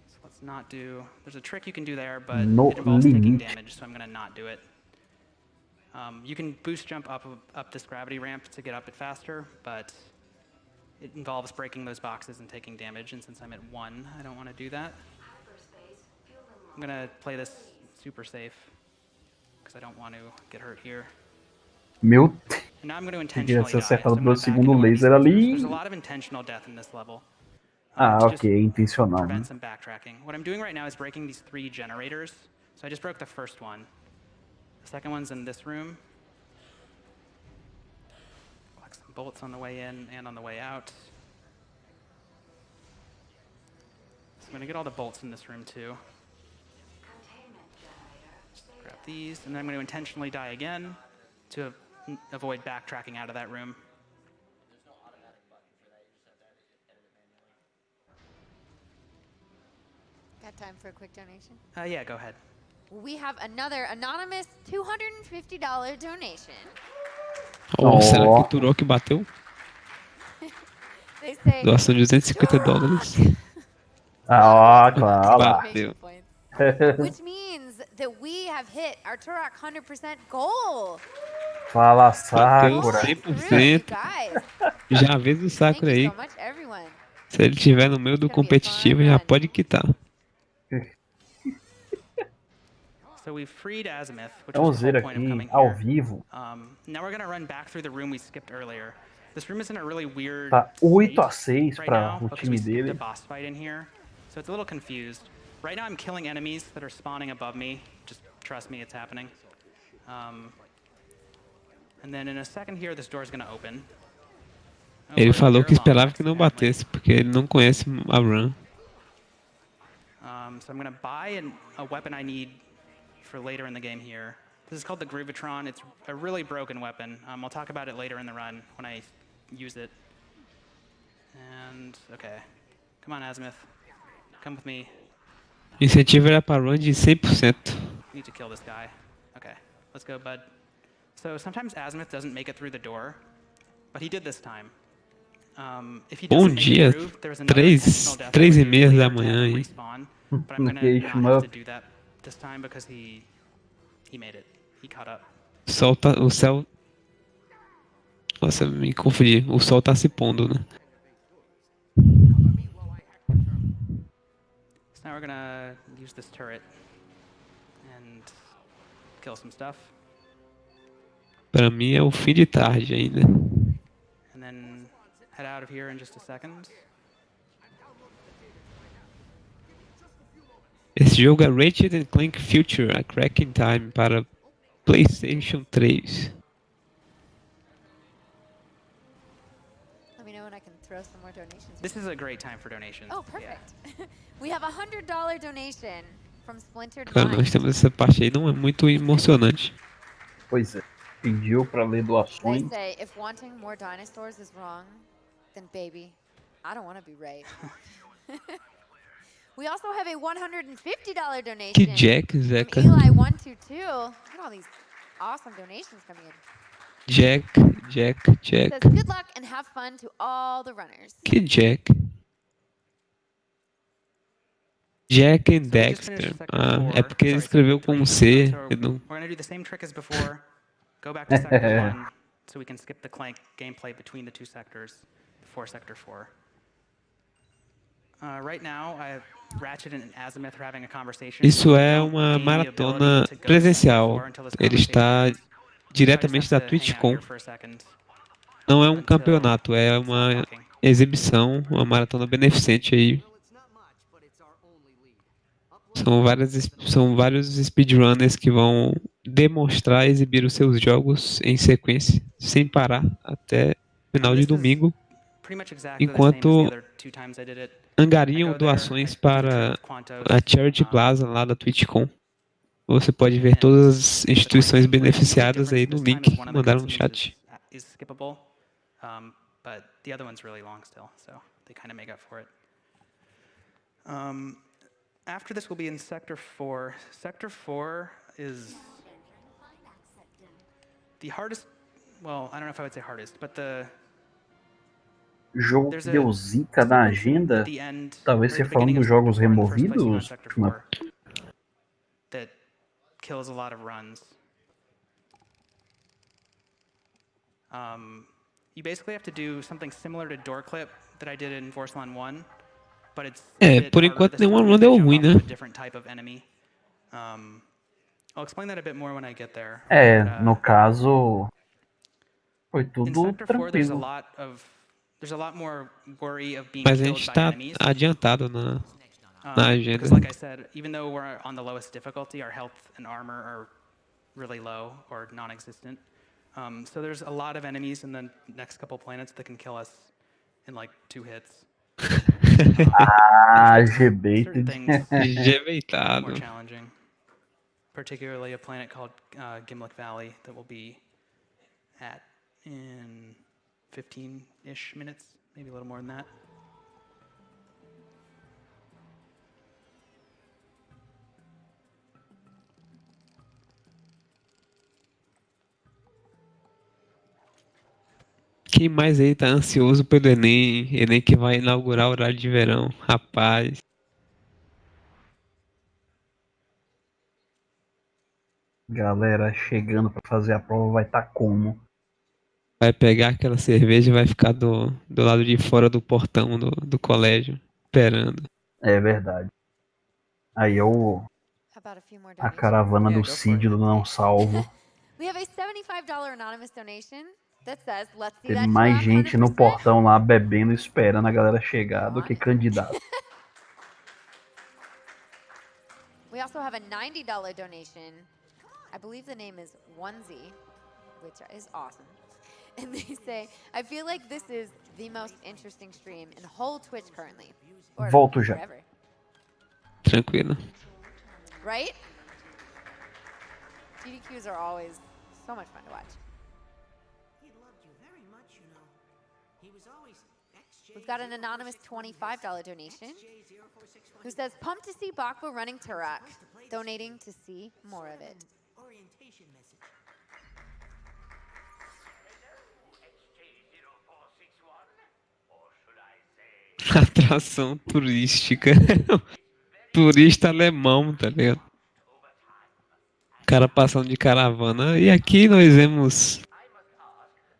So let's not do. There's a trick you can do there, but No it involves taking limite. damage, so I'm going to not do it. You can boost jump up this gravity ramp to get up it faster, but it involves breaking those boxes and taking damage, and since I'm at 1, I don't want to do that. I'm going to play this super safe, because I don't want to get hurt here. Meu And now I'm going to Deus, queria intentionally ser die, so acertado I'm pelo going to back segundo into one of these laser lasers. ali. There's a lot of intentional death in this level. Ah, to just ok, intencional, né? prevent some backtracking. What I'm doing right now is breaking these 3 generators. So I just broke the first one. The second one's in this room. Collect some bullets on the way in and on the way out. So I'm going to get all the bolts in this room too. Just grab these, and then I'm going to intentionally die again to avoid backtracking out of that room. Got time for a quick donation? Yeah, go ahead. We have another anonymous $250 donation. Oh, será que Ó. o Turok bateu? They say Doação de $250. Ah, claro. exclamation Bateu. points. Which means that we have hit our Turok 100% goal. Fala, Bateu Sakura. Pulling through, you 100%. guys. Já avisa o Thank Sakura you aí. so much, everyone. Se ele estiver no meio do competitivo, já pode quitar. So we've freed Azimuth, which Vamos was the ver whole point of aqui, coming ao here. vivo. Now we're going to run back through the room we skipped earlier. This room is in a really weird Tá state 8-6 right para now o because time we skipped dele. a boss fight in here. So it's a little confused. Right now I'm killing enemies that are spawning above me. Just trust me, it's happening. And then in a second here, this door is going to open. Oh, Ele we're falou here que long esperava necks, que não apparently. batesse, porque ele não conhece a run. So I'm going to buy a weapon I need for later in the game here. This is called the Groovatron. It's a really broken weapon. I'll talk about it later in the run when I use it. And, okay. Come on, Azimuth. Come with me. O incentivo era para run de 100%. Need to kill this guy. Okay, let's go, bud. So sometimes Azimuth doesn't make it through the door, but he did this time. If he Bom doesn't make dia, it through, there's another intentional death I would do 3:30 later da to manhã, have him hein? respawn, but I'm gonna Okay, not shmup. have to do that this time because he made it. He caught up. O céu. Nossa, me confundi. O sol tá se pondo, né? So now we're gonna use this turret and kill some stuff, Pra mim é o fim de tarde ainda. and then head out of here in just a second. Esse jogo é Ratchet and Clank Future, a Cracking Time para PlayStation 3. Let me know when I can throw some more donations. This is a great time for donations. Oh, Yeah. perfect. We have a $100 donation from Splintered Claro, nós Mind. temos essa parte aí, não é muito emocionante. Pois é. Pediu para ler They doações. say if wanting more dinosaurs is wrong, then baby, I don't want to be right. We also have a $150 donation Que Jack, Zeca. from Eli122. Look at all these awesome donations coming in. Jack. It says, good luck and have fun to all the runners. Que Jack? Jack and So we just finished Dexter. sector Ah, four. é porque ele Sorry, escreveu sector com three. C. So Eu não... we're gonna do the same trick as before. Go back to sector 1 so we can skip the Clank gameplay between the 2 sectors before sector 4. Right now, Ratchet and Azimuth are having a conversation. Isso We é don't uma gain the maratona ability to go to presencial. sector 4 until this Ele conversation está ends. diretamente So da I just have to hang out TwitchCon. here for a second Não é um until campeonato, é they stop uma talking. exibição, uma maratona beneficente aí. São vários speedrunners que vão demonstrar e exibir os seus jogos em sequência, sem parar, até final de domingo, Pretty much exactly the same as enquanto the other 2 times I did it. angariam I go there, doações I do the trick para with Quantos, a Charity Plaza lá da TwitchCon. Você pode ver todas as instituições beneficiadas aí no link que mandaram no chat. Is skippable. but the other one's really long still, so they kind of make up for it. After this, we'll be in Sector 4. Sector 4 is the hardest, well, I don't know if I would say hardest, but Jogo que deu zica na agenda, talvez você falando dos jogos removidos, that kills a lot of runs. You basically have to do something similar to door clip that I did in Forceland 1, but it's por enquanto nenhuma run deu ruim, né? Different type of enemy. I'll explain that a bit more when I get there. No caso, foi tudo tranquilo. There's a lot more worry of being Mas a killed gente by tá enemies. adiantado na agenda. Because like I said, even though we're on the lowest difficulty, our health and armor are really low or non-existent. So there's a lot of enemies in the next couple planets that can kill us in like 2 hits. G-baited. More challenging. Particularly a planet called Gimlick Valley that we'll be at in 15-ish minutes, maybe a little more than that. Quem mais aí tá ansioso pelo Enem? Enem que vai inaugurar o horário de verão. Rapaz. Galera chegando pra fazer a prova vai estar como? Vai pegar aquela cerveja e vai ficar do lado de fora do portão do colégio, esperando. É verdade. Aí a caravana do Cid do não salvo. We have a $75 anonymous donation that says, let's see Tem that mais 100%. gente no portão lá bebendo, esperando a galera chegar do que candidato. We also have a $90 donation. I believe the name is Onesie, which is awesome. And they say, I feel like this is the most interesting stream in whole Twitch currently. Or Volto já. Forever. Tranquilo. Right? GDQs are always so much fun to watch. We've got an anonymous $25 donation who says, pumped to see Bakbo running Turok, donating to see more of it. Atração turística. Turista alemão, tá ligado? O cara passando de caravana. E aqui nós vemos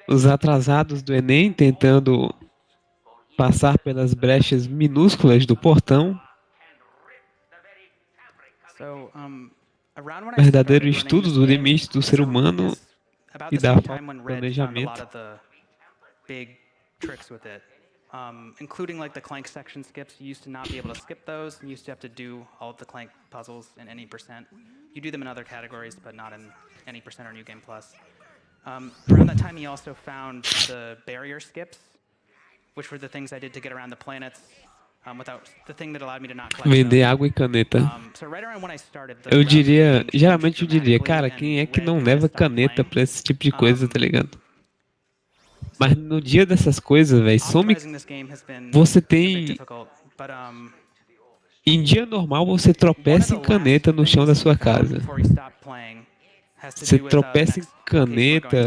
os atrasados do Enem tentando passar pelas brechas minúsculas do portão. Verdadeiro estudo do limite do ser humano e da falta de planejamento. Including like the Clank section skips, you used to not be able to skip those. You used to have to do all of the Clank puzzles in any percent. You do them in other categories, but not in any percent or New Game Plus. Around that time, he also found the barrier skips, which were the things I did to get around the planets without the thing that allowed me to not collect Vender them. água e caneta. So right around when I started, Eu diria, geralmente eu diria, cara, quem é que não leva caneta pra esse tipo de coisa, tá ligado? Mas no dia dessas coisas, velho, você tem... Em dia normal, você tropeça em caneta no chão da sua casa. Você tropeça em caneta...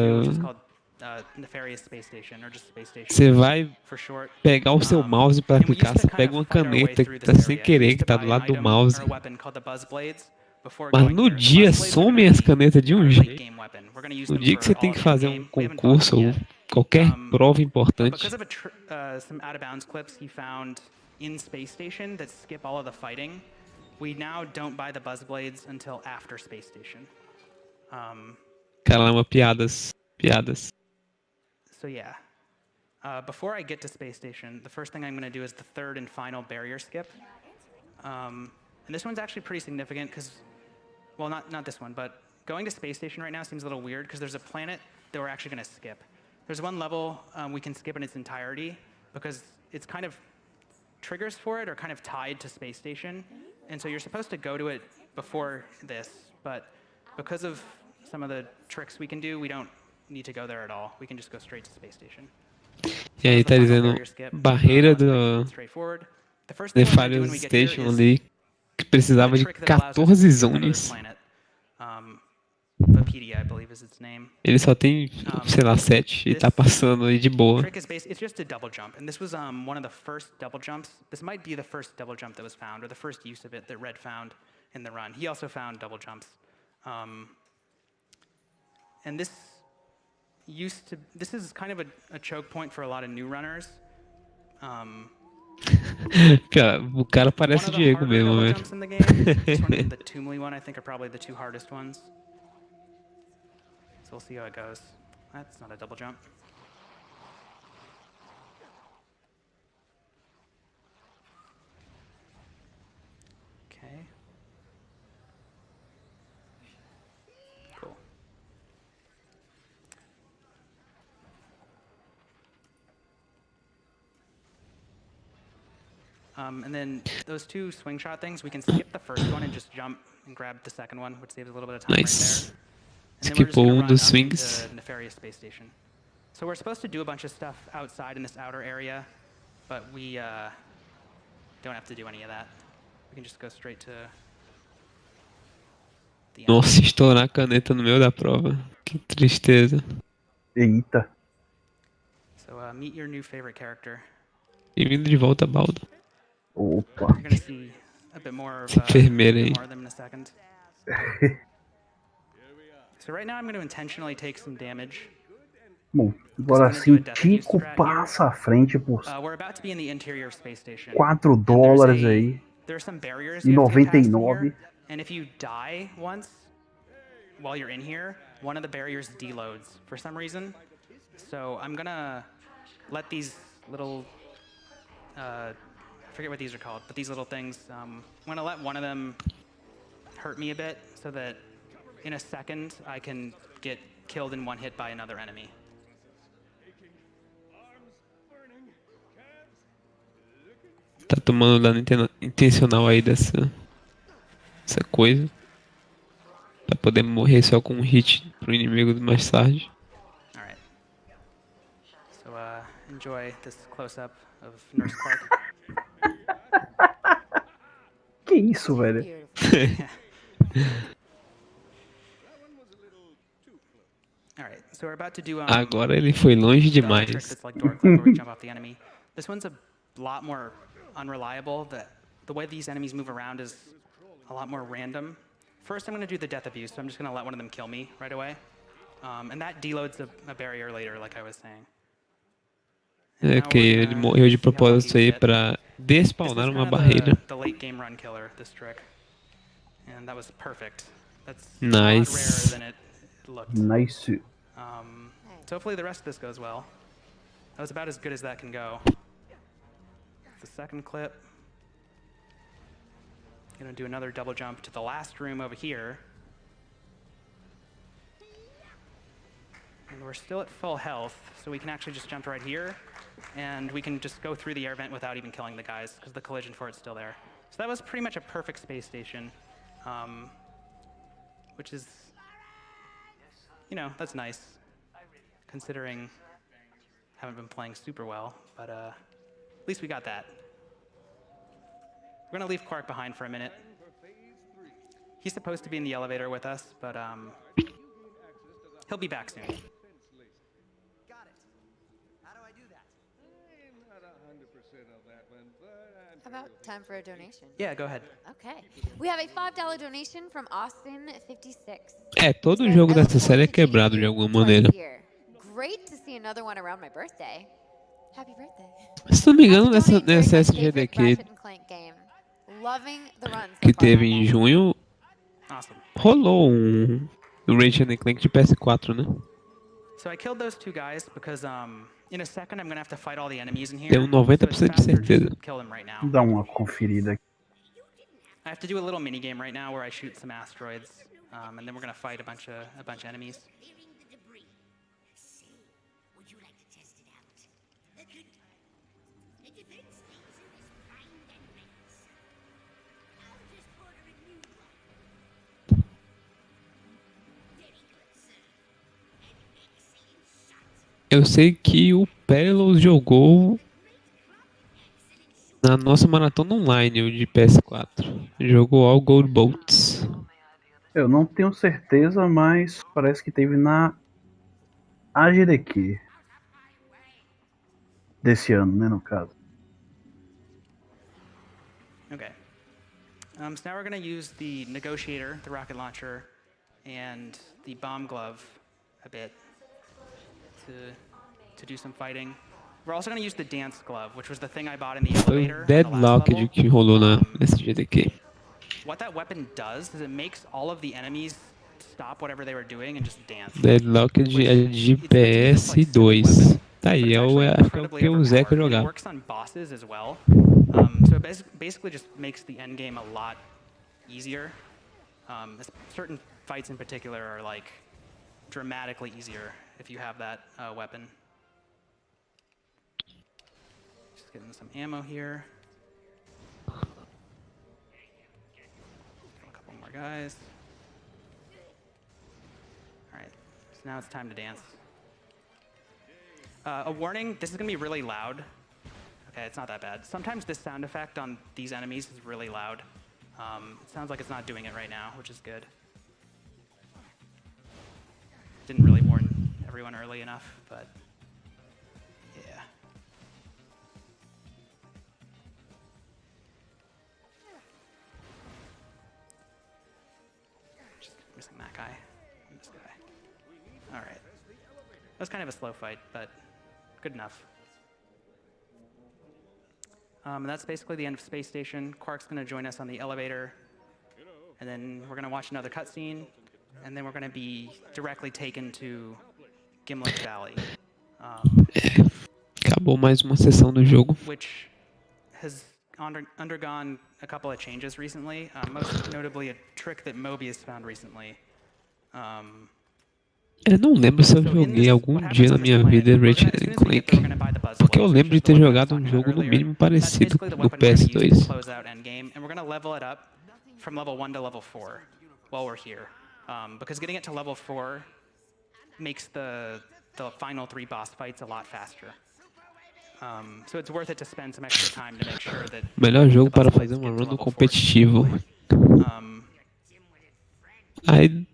Você vai pegar o seu mouse pra clicar, você pega uma caneta que tá sem querer, que tá do lado do mouse. Mas no dia, somem as canetas de um jeito. No dia que você tem que fazer um concurso ou qualquer prova importante. Because of some out of bounds clips he found in Space Station that skip all of the fighting, we now don't buy the buzz blades until after Space Station. Caramba, piadas. So yeah, before I get to Space Station, the first thing I'm going to do is the third and final barrier skip. And this one's actually pretty significant because, well, not this one, but going to Space Station right now seems a little weird because there's a planet that we're actually going to skip. There's one level we can skip in its entirety because it's kind of triggers for it are kind of tied to Space Station. And so you're supposed to go to it before this, but because of some of the tricks we can do, we don't need to go there at all. We can just go straight to Space Station. E aí tá dizendo barreira do The Fires Station ali, que precisava de 14 zones. pt, I believe is its name. Ele só tem, sei lá, 7 e tá passando aí de boa. Trick is it's just a double jump, and this was one of the first double jumps. This might be the first double jump that was found, or the first use of it that Red found in the run. He also found double jumps, and this is kind of a choke point for a lot of new runners. Cara, o cara parece o Diego mesmo, double velho. jumps in the game. This one and the Toomly one, I think, are probably the two hardest ones. So we'll see how it goes. That's not a double jump. Okay. Cool. And then those two swing shot things, we can skip the first one and just jump and grab the second one, which saves a little bit of time Nice. right there. And then we're just Skipou gonna run dos up swings. into Nefarious Space Station. So we're supposed to do a bunch of stuff outside in this outer area, but we don't have to do any of that. We can just go straight to the end. Nossa, estourar a caneta no meio da prova. Que tristeza. Eita. So meet your new favorite character. Bem-vindo de volta, Baldo. Opa. You're gonna see a bit more of Enfermeira aí. more of them in a second. So right now I'm going to intentionally take some damage. Bom, agora sim, Tico passa à frente por We're about to be in the interior space station. $4 aí. There are some barriers E you have to get past in 99. here, and if you die once while you're in here, one of the barriers deloads for some reason. So I'm gonna let these little I forget what these are called, but these little things, I'm gonna let one of them hurt me a bit so that in a second I can get killed in one hit by another enemy. Tá tomando dano intencional aí dessa coisa. Pra poder morrer só com um hit pro inimigo mais tarde. Alright. So enjoy this close-up of Nurse Clark. Que isso, velho? Alright, so we're about to do Agora ele foi longe trick demais. that's like door clip where we jump off the enemy. This one's a lot more unreliable. The way these enemies move around is a lot more random. First, I'm going to do the death of you, so I'm just going to let one of them kill me right away. And that deloads a barrier later, like I was saying. And É now que we're ele gonna morreu de see how lucky propósito we aí get. pra This despawnar is uma kinda barreira. the late game run killer, this trick. And that was perfect. That's Nice. a lot rarer than it looked. Nice. So hopefully the rest of this goes well. That was about as good as that can go. The second clip. Gonna do another double jump to the last room over here. And we're still at full health, so we can actually just jump right here. And we can just go through the air vent without even killing the guys, because the collision for it's still there. So that was pretty much a perfect space station. Which is, you know, that's nice, considering I haven't been playing super well, but at least we got that. We're gonna leave Quark behind for a minute. He's supposed to be in the elevator with us, but he'll be back soon. Got it. How do I do that? I'm not 100% on that one, but I'm How about time for a donation? Yeah, go ahead. Okay. We have a $5 donation from Austin56. É, todo jogo dessa série é quebrado de alguma maneira. Great to see another one around my birthday. Happy birthday. Se não me engano, Happy nessa donating during my SGDQ favorite Ratchet and Clank game. Loving the runs so que far, teve em Michael. junho, Awesome. rolou um Ratchet and Clank de PS4, né? So I killed those two guys because in a second I'm gonna have to fight all the enemies in here. Tenho 90% so it's de faster to certeza. just kill them right now. Dá uma conferida aqui. I have to do a little mini game right now where I shoot some asteroids, and then we're gonna fight a bunch of enemies. Clearing the debris. Let's see. Would you like to test it out? A defense laser is primed and ready, sir. I'll just order a new one. Very good, sir. An excellent shot. Eu sei que o Perilous jogou na nossa maratona online o de PS4. Jogou All Gold Bolts. Eu não tenho certeza, mas parece que teve na GDQ desse ano, né, no caso. Okay. So now we're going to use the negotiator, the rocket launcher, and the bomb glove a bit to do some fighting. We're also going to use the dance glove, which was the thing I bought in the Foi elevator o in the last Deadlocked level. que rolou nesse GDQ. What that weapon does is it makes all of the enemies stop whatever they were doing and just dance. Deadlocked é de It's meant to be this, like, simple PS2. weapon, Tá but aí, it's actually acho que é o incredibly que o Zeca overpowered, and it jogava. works on bosses as well. So it basically just makes the end game a lot easier. Certain fights in particular are like dramatically easier if you have that weapon. Just getting some ammo here. A couple more guys. All right, so now it's time to dance. A warning, this is gonna be really loud. Okay, it's not that bad. Sometimes this sound effect on these enemies is really loud. It sounds like it's not doing it right now, which is good. Didn't really warn everyone early enough, but yeah. Just missing that guy and this guy. All right. That was kind of a slow fight, but good enough. And that's basically the end of Space Station. Quark's going to join us on the elevator, and then we're going to watch another cutscene, and then we're going to be directly taken to Gimlet Valley, Acabou mais uma sessão do jogo. which has undergone a couple of changes recently, most notably a trick that Mobius found recently. Eu não lembro se eu joguei algum dia na minha vida Ratchet and Clank, porque eu lembro de ter jogado um jogo no mínimo parecido no PS2. And we're going to level it up from level 1 to level 4 while we're here. Because getting it to level 4 makes the final 3 boss fights a lot faster. So it's worth it to spend some extra time to make sure that Melhor jogo the boss para fights fazer uma get to run no level 4 competitivo. smoothly. Aí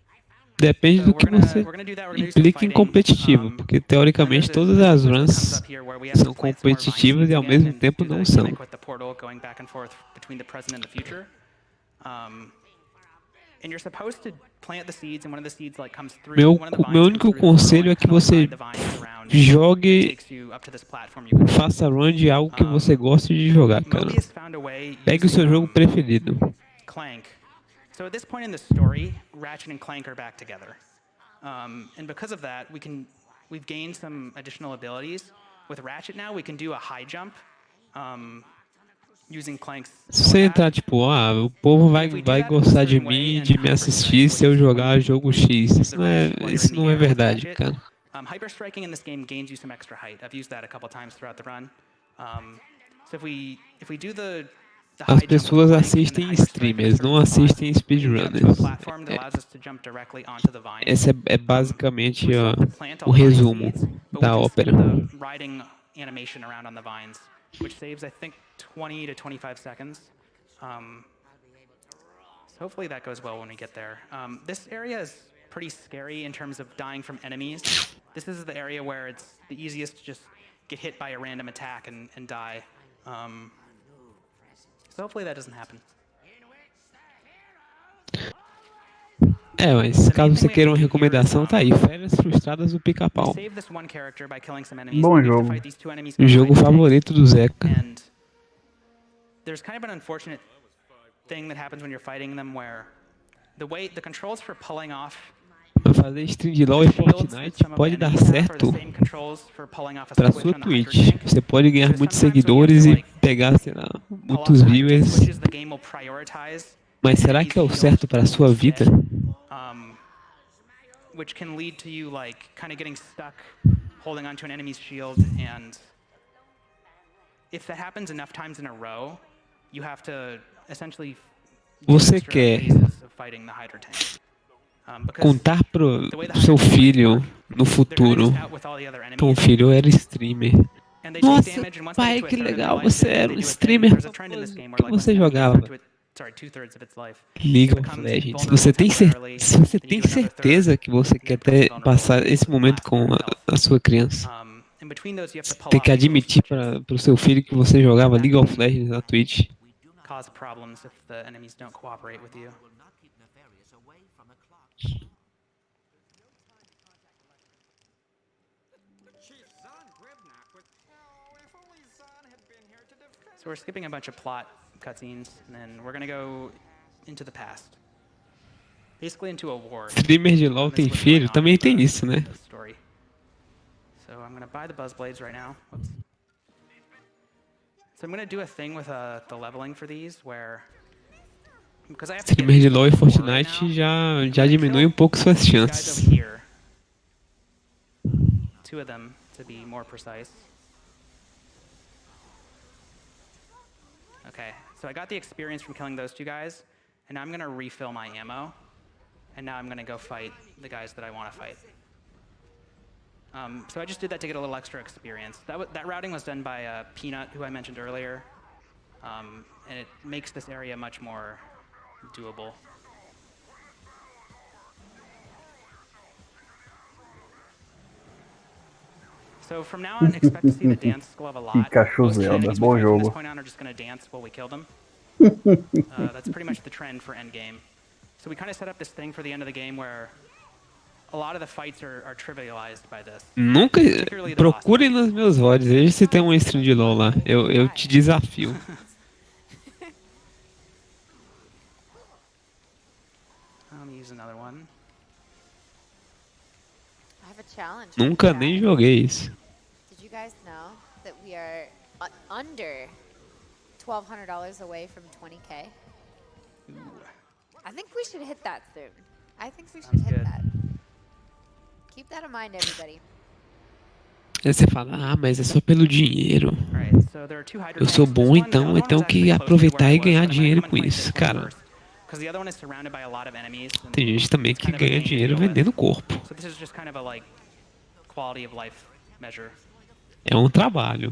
depende do que você implica em competitivo, porque teoricamente todas as runs são competitivas e ao mesmo tempo não são. Meu único conselho é que você jogue, faça run de algo que você goste de jogar, cara. Pegue o seu jogo preferido. Clank. So at this point in the story, Ratchet and Clank are back together. And because of that, we've gained some additional abilities. With Ratchet now, we can do a high jump using Clank's Se você entrar tipo, o povo vai gostar de mim, de me assistir se eu jogar jogo X. Isso não é verdade, cara. Hyper striking in this game gains you some extra height. I've used that a couple times throughout the run. So if we do the As pessoas assistem streamers, não assistem speedrunners. Esse é basicamente o resumo da ópera. Animation around on the vines, which saves I think 20 to 25 seconds. So hopefully that goes well when we get there. This area is pretty scary in terms of dying from enemies. This is the area where it's the easiest to just get hit by a random attack and die. So hopefully that doesn't happen. Mas caso você queira uma recomendação, tá aí, Férias Frustradas do Pica-Pau. Bom jogo. O jogo favorito do Zeca. There's kind of an unfortunate thing that happens when you're fighting them where the controls for pulling off Fazer stream de LoL e Fortnite pode dar certo para sua Twitch. Você pode ganhar muitos seguidores e pegar, sei lá, muitos viewers. Mas será que é o certo para sua vida? Which can lead to you like kind of getting stuck holding onto an enemy's shield, and if that happens enough times in a row, you have to essentially Você quer contar pro seu filho no futuro. Então o filho era streamer. Nossa, pai, que legal, você era um streamer famoso. O que você jogava? League of Legends. Se você tem certeza que você quer passar esse momento com a sua criança, você tem que admitir para o seu filho que você jogava League of Legends na Twitch. Cause problems if the enemies don't cooperate with you. So we're skipping a bunch of plot cutscenes, and then we're gonna go into the past. Basically into a war. Streamer de LoL tem filho? Também tem isso, né? Story. So I'm gonna buy the buzz blades right now. Whoops. So I'm gonna do a thing with the leveling for these, where because I have to get Streamer de LoL e into war right Fortnite now, já diminui um pouco suas guys chances. over here. Two of them, to be more precise. Okay, so I got the experience from killing those two guys, and now I'm gonna refill my ammo, and now I'm gonna go fight the guys that I want to fight. So I just did that to get a little extra experience. That routing was done by Peanut, who I mentioned earlier, and it makes this area much more doable. So from now on, expect to see the dance glove a lot. Pikachu Most Zelda, enemies bom we fight from this jogo. point on are just going to dance while we kill them. That's pretty much the trend for endgame. So we kind of set up this thing for the end of the game where a lot of the fights are trivialized by this. Nunca procure nos meus VODs, veja se tem um stream de LoL lá. Eu te desafio. Let me use another one. I have a challenge. for Nunca you nem guys. joguei isso. Did you guys know that we are under $1,200 away from 20K? I think we should hit that soon. I think we should Sounds hit good. that. Keep that in mind, everybody. Aí você fala, mas é só pelo dinheiro. Alright, so there are two hydro Eu sou tanks. bom, This one- the então other one eu tenho is actually que close to aproveitar where e I was, ganhar but I dinheiro recommend com playing isso, this one cara. first, 'cause the other one is surrounded by a lot of enemies, and Tem gente também it's que kind of a ganha pain to dinheiro deal with. vendendo corpo. So this is just kind of a like quality of life measure. É um trabalho.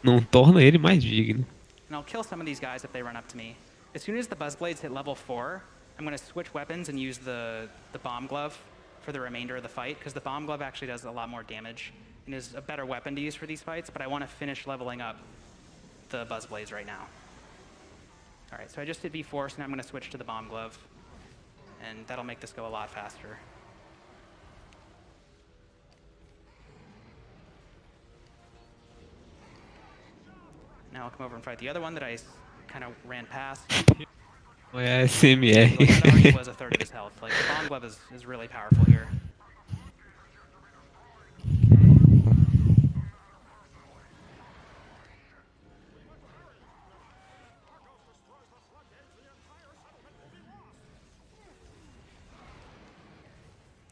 Não torna ele mais digno. And I'll kill some of these guys if they run up to me. As soon as the buzz blades hit level 4, I'm going to switch weapons and use the bomb glove for the remainder of the fight, because the bomb glove actually does a lot more damage and is a better weapon to use for these fights, but I want to finish leveling up the buzz blades right now. All right, so I just did V4, so now I'm going to switch to the bomb glove, and that'll make this go a lot faster. Now I'll come over and fight the other one that I kind of ran past. Foi a SMR. Look, that already was a third of his health. Like, the bomb glove is really powerful here.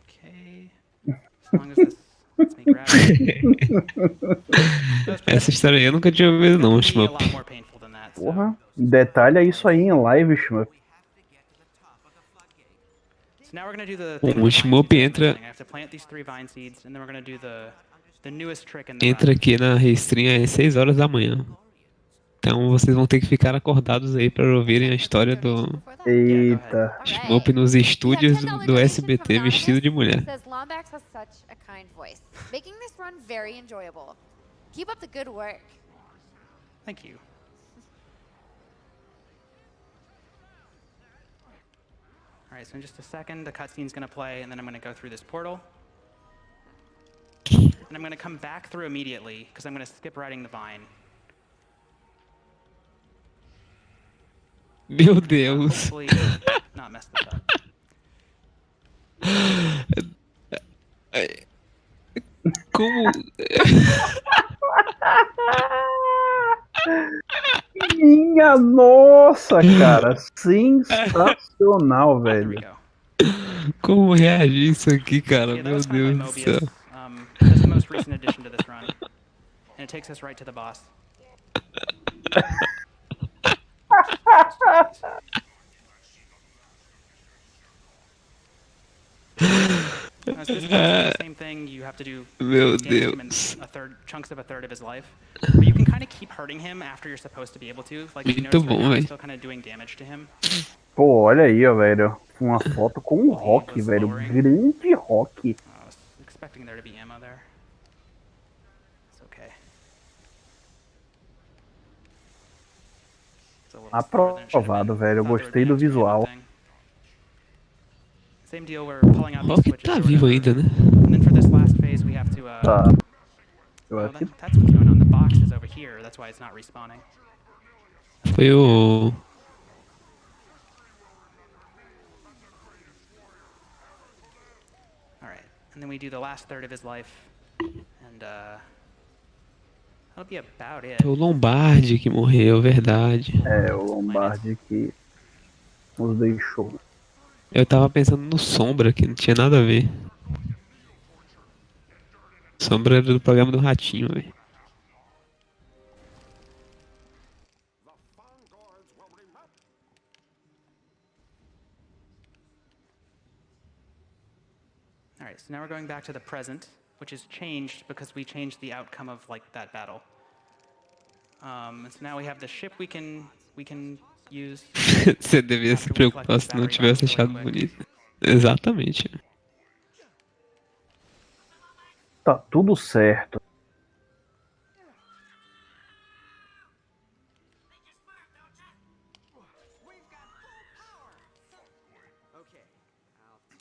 Okay. As long as this lets me grab it. Essa história aí eu nunca tinha ouvido não, It's gonna be a Shmup. lot more painful than that, so- Porra, detalha isso aí em live, Shmup. So now we're gonna do the O thing with the Shmup vine seeds entra- I'm missing. I have to plant these 3 vine seeds, and then we're gonna do the newest trick in the Entra run. aqui na Restream às 6 horas da manhã. Então vocês vão ter que ficar acordados aí para ouvirem a história do Before that? Eita. Shmup nos estúdios do SBT vestido de mulher. Says Lombax has such a kind voice, making this run very enjoyable. Keep up the good work. Thank you. All right, so in just a second, the cutscene's gonna play, and then I'm gonna go through this portal. And I'm gonna come back through immediately, because I'm gonna skip riding the vine. Meu Deus. Hopefully not mess this up. Como. Minha nossa, cara. Sensacional, There we velho. go. Como reagir isso aqui, cara? Yeah, that Meu was kind of my Deus do céu. Mobius. That's the most recent addition to this run. And it takes us right to the boss. So this is the same thing. You have to do Meu damage him in Deus. chunks of a third of his life. But you can kind of keep hurting him after you're supposed to be able to. Like, if you Muito notice right bom, now, I'm velho. still kind of doing damage to him. Pô, olha aí, ó, velho. Uma foto com o He Rock, was velho. lowering. Grande Rock. I was expecting there to be ammo there. It's okay. It's a little slower than it should have Aprovado, been. velho. Eu Thought there would gostei be do an extra ammo visual. thing. Same deal, we're pulling out these Rock switches tá or vivo whatever. ainda, né? And then for this last phase, we have to. Tá. Eu Oh, acho que that's what's going on. The box is over here. That's why it's not respawning. Foi o... All right, and then we do the last third of his life, and that'll be about it. Foi o Lombardi que morreu, verdade. é o Lombardi que nos deixou. Eu tava pensando no Sombra, que não tinha nada a ver. Sombra era do programa do Ratinho, velho. All right, so now we're going back to the present, which is changed because we changed the outcome of like that battle. And so now we have the ship we can use. Você devia se preocupar se não tivesse achado bonito. Exatamente. Tá tudo certo.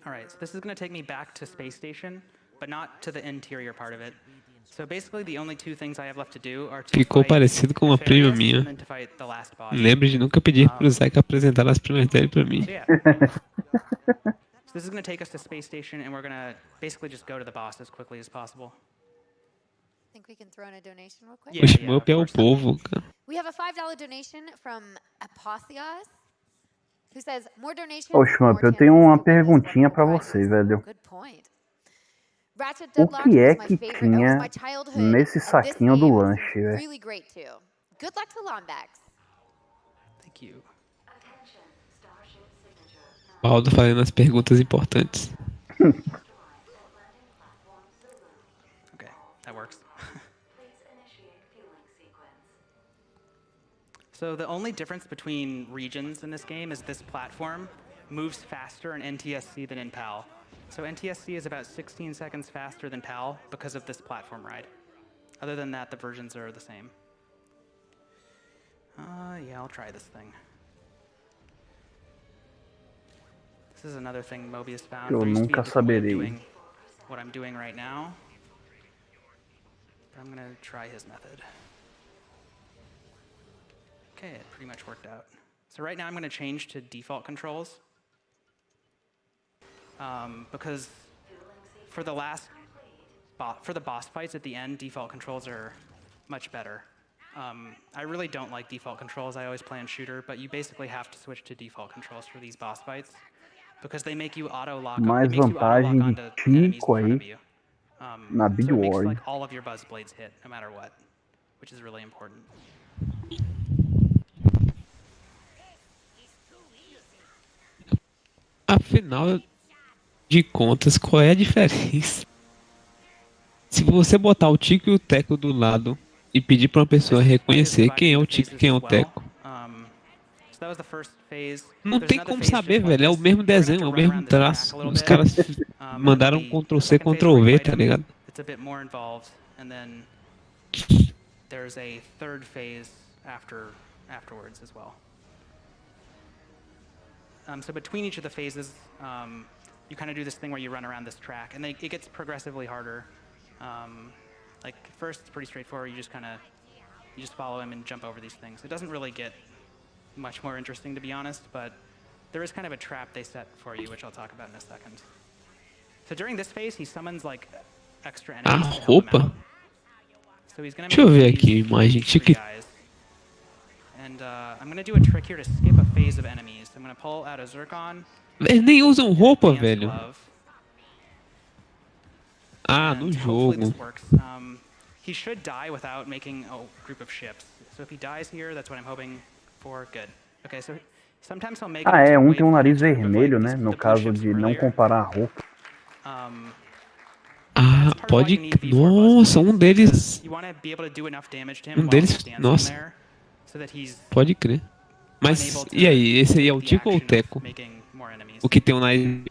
All right, so this is going to take me back to space station, but not to the interior part of it. So basically, the only two things I have left to do are to Ficou fight parecido com uma prima Nefarious minha. and then to fight the last boss. Lembre de nunca pedir pro Zack apresentar as primas dele pra mim. So yeah. So this is going to take us to space station, and we're going to basically just go to the boss as quickly as possible. Think we can throw in a donation real quick? Yeah, O yeah, Shmup of é o course. povo, cara. We have a $5 donation from Apotheos, who says, more donations, Ô, Shmup, more eu tenho chances uma to win this perguntinha wonderful pra prize. você, velho. Good point. Ratchet O Deadlock que é was my que favorite. That was tinha my childhood. nesse and this saquinho do game was lanche, velho? really great too. Good luck to Lombax. Thank you. Baldo fazendo as perguntas importantes. Okay, that works. So the only difference between regions in this game is this platform moves faster in NTSC than in PAL. So NTSC is about 16 seconds faster than PAL because of this platform ride. Other than that, the versions are the same. Yeah, I'll try this thing. This is another thing Mobius found. Eu There used to be a nunca different way of saberei. doing what I'm doing right now. But I'm gonna try his method. Okay, it pretty much worked out. So right now I'm gonna change to default controls. Because for the boss fights at the end, default controls are much better. I really don't like default controls. I always play on shooter, but you basically have to switch to default controls for these boss fights because they make you auto-lock Mais vantagem de onto enemies in Chico front of aí you. na So Big it makes War. like all of your buzz blades hit, no matter what, which is really important. Afinal de contas, qual é a diferença? Se você botar o Tico e o Teco do lado e pedir pra uma pessoa reconhecer quem é o Tico e quem é o Teco, So that was the first phase. não There's tem another como phase saber, just like velho. É o this. mesmo We're gonna have desenho, to é o run mesmo around this track traço. a little Os bit. caras And mandaram then the Ctrl C, second phase Ctrl where you V, fight tá him, ligado? It's a bit more involved, and then there's a third phase afterwards as well. So between each of the phases, you kind of do this thing where you run around this track, and it gets progressively harder. Like first, it's pretty straightforward. You just follow him and jump over these things. It doesn't really get much more interesting, to be honest, but there is kind of a trap they set for you, which I'll talk about in a second. So during this phase, he summons like extra A enemies to help him roupa? out. So he's gonna Deixa eu make ver these- aqui a imagem. these three guys. And I'm gonna do a trick here to skip a phase of enemies. I'm gonna pull out a Zircon. Eles nem usam roupa, Dance velho. Glove, Ah, and no hopefully jogo. this works. He should die without making a group of ships. So if he dies here, that's what I'm hoping for. Good. Okay, so sometimes he'll make it Ah, é, into um wave tem um nariz one and two of, like, vermelho, these- né? No the blue caso ships de from não earlier. comparar a roupa. That's part of why pode. you need V4 Nossa, Buzzblades, um deles. because you want to be able to do enough damage to him while Deles. he's dancing Nossa, there, so that he's pode crer. Mas unable to e aí? Esse aí é take o the Tico ou o action of Teco? making more enemies. O que tem o nariz.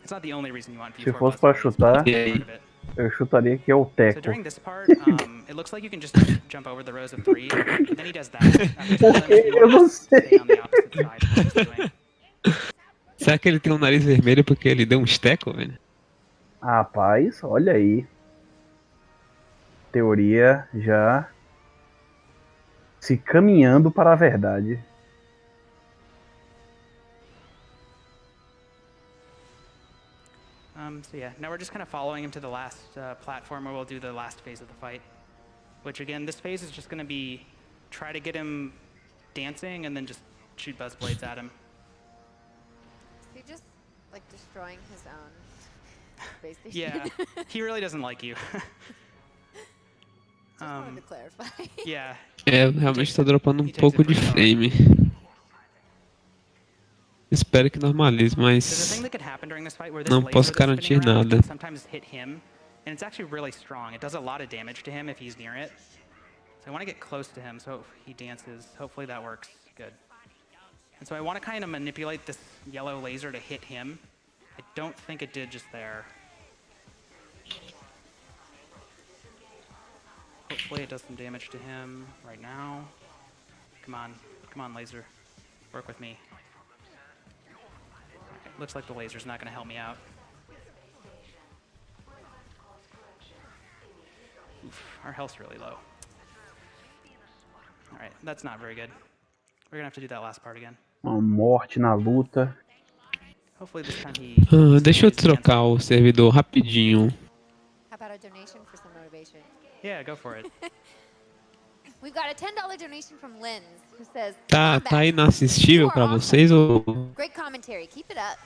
It's not the only reason you want Se V4 fosse pra Buzzblades, but chutar, it's a big part of it. eu chutaria que é o So Teco. during this part, it looks like you can just jump over the rows of 3, but then he does that. After some of them, you Eu não want to stay sei. on the opposite side of what he's doing. Será que ele tem um nariz vermelho porque ele deu um esteco, velho? Rapaz, olha aí. Teoria já se caminhando para a verdade. So yeah, now we're just kind of following him to the last platform where we'll do the last phase of the fight. Which again, this phase is just going to be try to get him dancing and then just shoot Buzzblades at him. Is he just like destroying his own space station? Yeah, he really doesn't like you. Just wanted to clarify. Yeah. É, realmente tá dropando um pouco de frame. Espero que normalize, There's a mas thing that could happen during this fight where this não laser posso that's garantir spinning around nada. can sometimes hit him, and it's actually really strong. It does a lot of damage to him if he's near it. So I want to get close to him so he dances. Hopefully that works good. And so I want to kind of manipulate this yellow laser to hit him. I don't think it did just there. Hopefully it does some damage to him right now. Come on, laser. Work with me. Okay, looks like the laser's not going to help me out. Oof, our health's really low. All right, that's not very good. We're going to have to do that last part again. Uma morte na luta. Hopefully this time he Deixa eu stays dancing. trocar o servidor rapidinho. How about a donation for some motivation? Yeah, go for it. We've got a $10 donation from Lynn, who says, Tá "Combat, inassistível you are pra awesome. vocês ou Great commentary. Keep it up."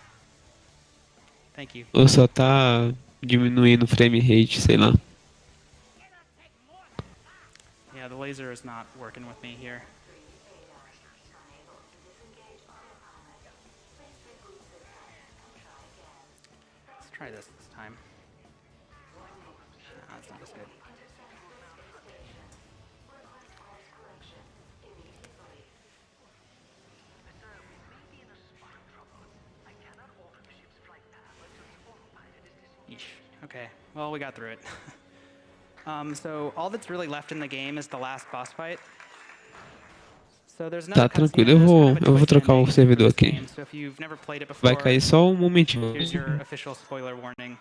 Thank you. só tá diminuindo o frame rate, sei lá. Yeah, the laser is not working with me here. Let's try this time. No, that's not as good. Yeesh. Okay, well, we got through it. So all that's really left in the game is the last boss fight. So there's Tá another cutscene, tranquilo, there's kind of a eu vou twist trocar o ending servidor for this aqui. game. So if you've never played it Vai before, cair só um momentinho. here's your official spoiler warning.